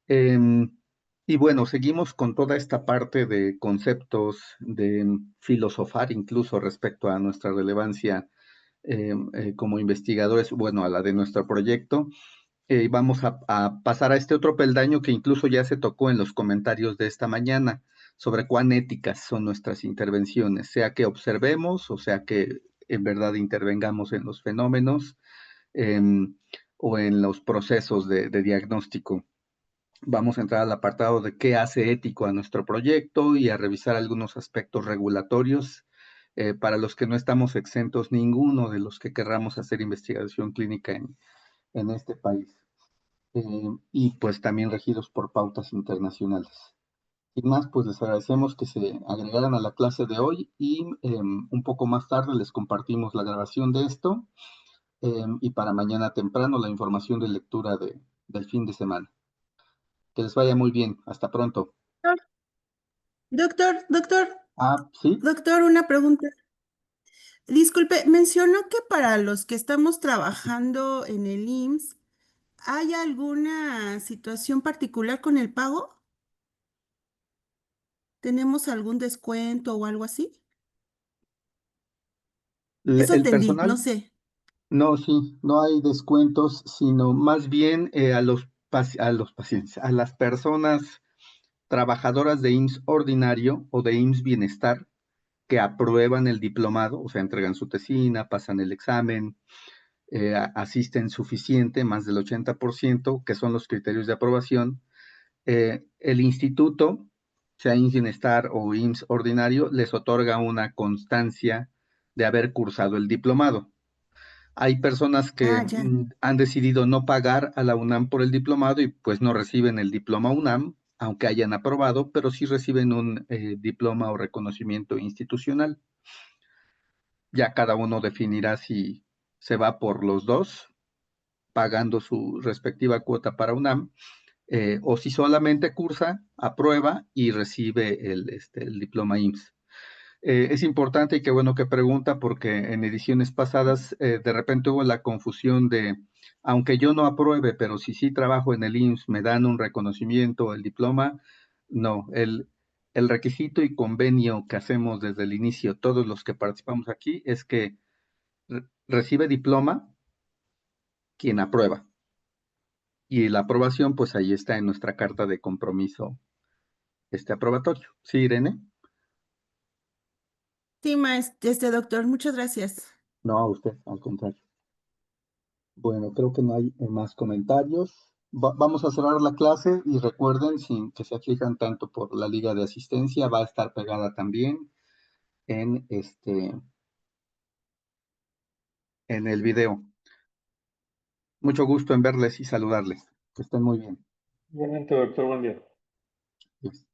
Y bueno, seguimos con toda esta parte de conceptos, de filosofar incluso respecto a nuestra relevancia como investigadores, bueno, a la de nuestro proyecto. Vamos a pasar a este otro peldaño que incluso ya se tocó en los comentarios de esta mañana, sobre cuán éticas son nuestras intervenciones, sea que observemos o sea que en verdad intervengamos en los fenómenos o en los procesos de diagnóstico. Vamos a entrar al apartado de qué hace ético a nuestro proyecto y a revisar algunos aspectos regulatorios para los que no estamos exentos ninguno de los que querramos hacer investigación clínica en este país. Y pues también regidos por pautas internacionales. Sin más, pues les agradecemos que se agregaran a la clase de hoy y un poco más tarde les compartimos la grabación de esto y para mañana temprano la información de lectura del fin de semana. Que les vaya muy bien. Hasta pronto. Doctor, ¿sí? doctor, una pregunta. Disculpe, mencionó que para los que estamos trabajando en el IMSS ¿hay alguna situación particular con el pago? ¿Tenemos algún descuento o algo así? Eso El entendí, no personal, sé. no, sí, no hay descuentos, sino más bien a los pacientes, a las personas trabajadoras de IMSS ordinario o de IMSS Bienestar que aprueban el diplomado, o sea, entregan su tesina, pasan el examen, asisten suficiente, más del 80%, que son los criterios de aprobación. El instituto, sea IMSS Bienestar o IMSS ordinario, les otorga una constancia de haber cursado el diplomado. Hay personas que Ah, ya. han decidido no pagar a la UNAM por el diplomado y pues no reciben el diploma UNAM, aunque hayan aprobado, pero sí reciben un diploma o reconocimiento institucional. Ya cada uno definirá si se va por los dos, pagando su respectiva cuota para UNAM, o si solamente cursa, aprueba y recibe el diploma IMSS. Es importante y qué bueno que pregunta porque en ediciones pasadas de repente hubo la confusión de, aunque yo no apruebe, pero si sí trabajo en el IMSS, me dan un reconocimiento, el diploma. No, el requisito y convenio que hacemos desde el inicio, todos los que participamos aquí, es que recibe diploma quien aprueba. Y la aprobación, pues ahí está en nuestra carta de compromiso aprobatorio. ¿Sí, Irene? Sí, doctor, muchas gracias. No, a usted, al contrario. Bueno, creo que no hay más comentarios. Vamos a cerrar la clase y recuerden, sin que se aflijan tanto por la liga de asistencia, va a estar pegada también en en el video. Mucho gusto en verles y saludarles. Que estén muy bien. Igualmente, doctor, buen día. Yes.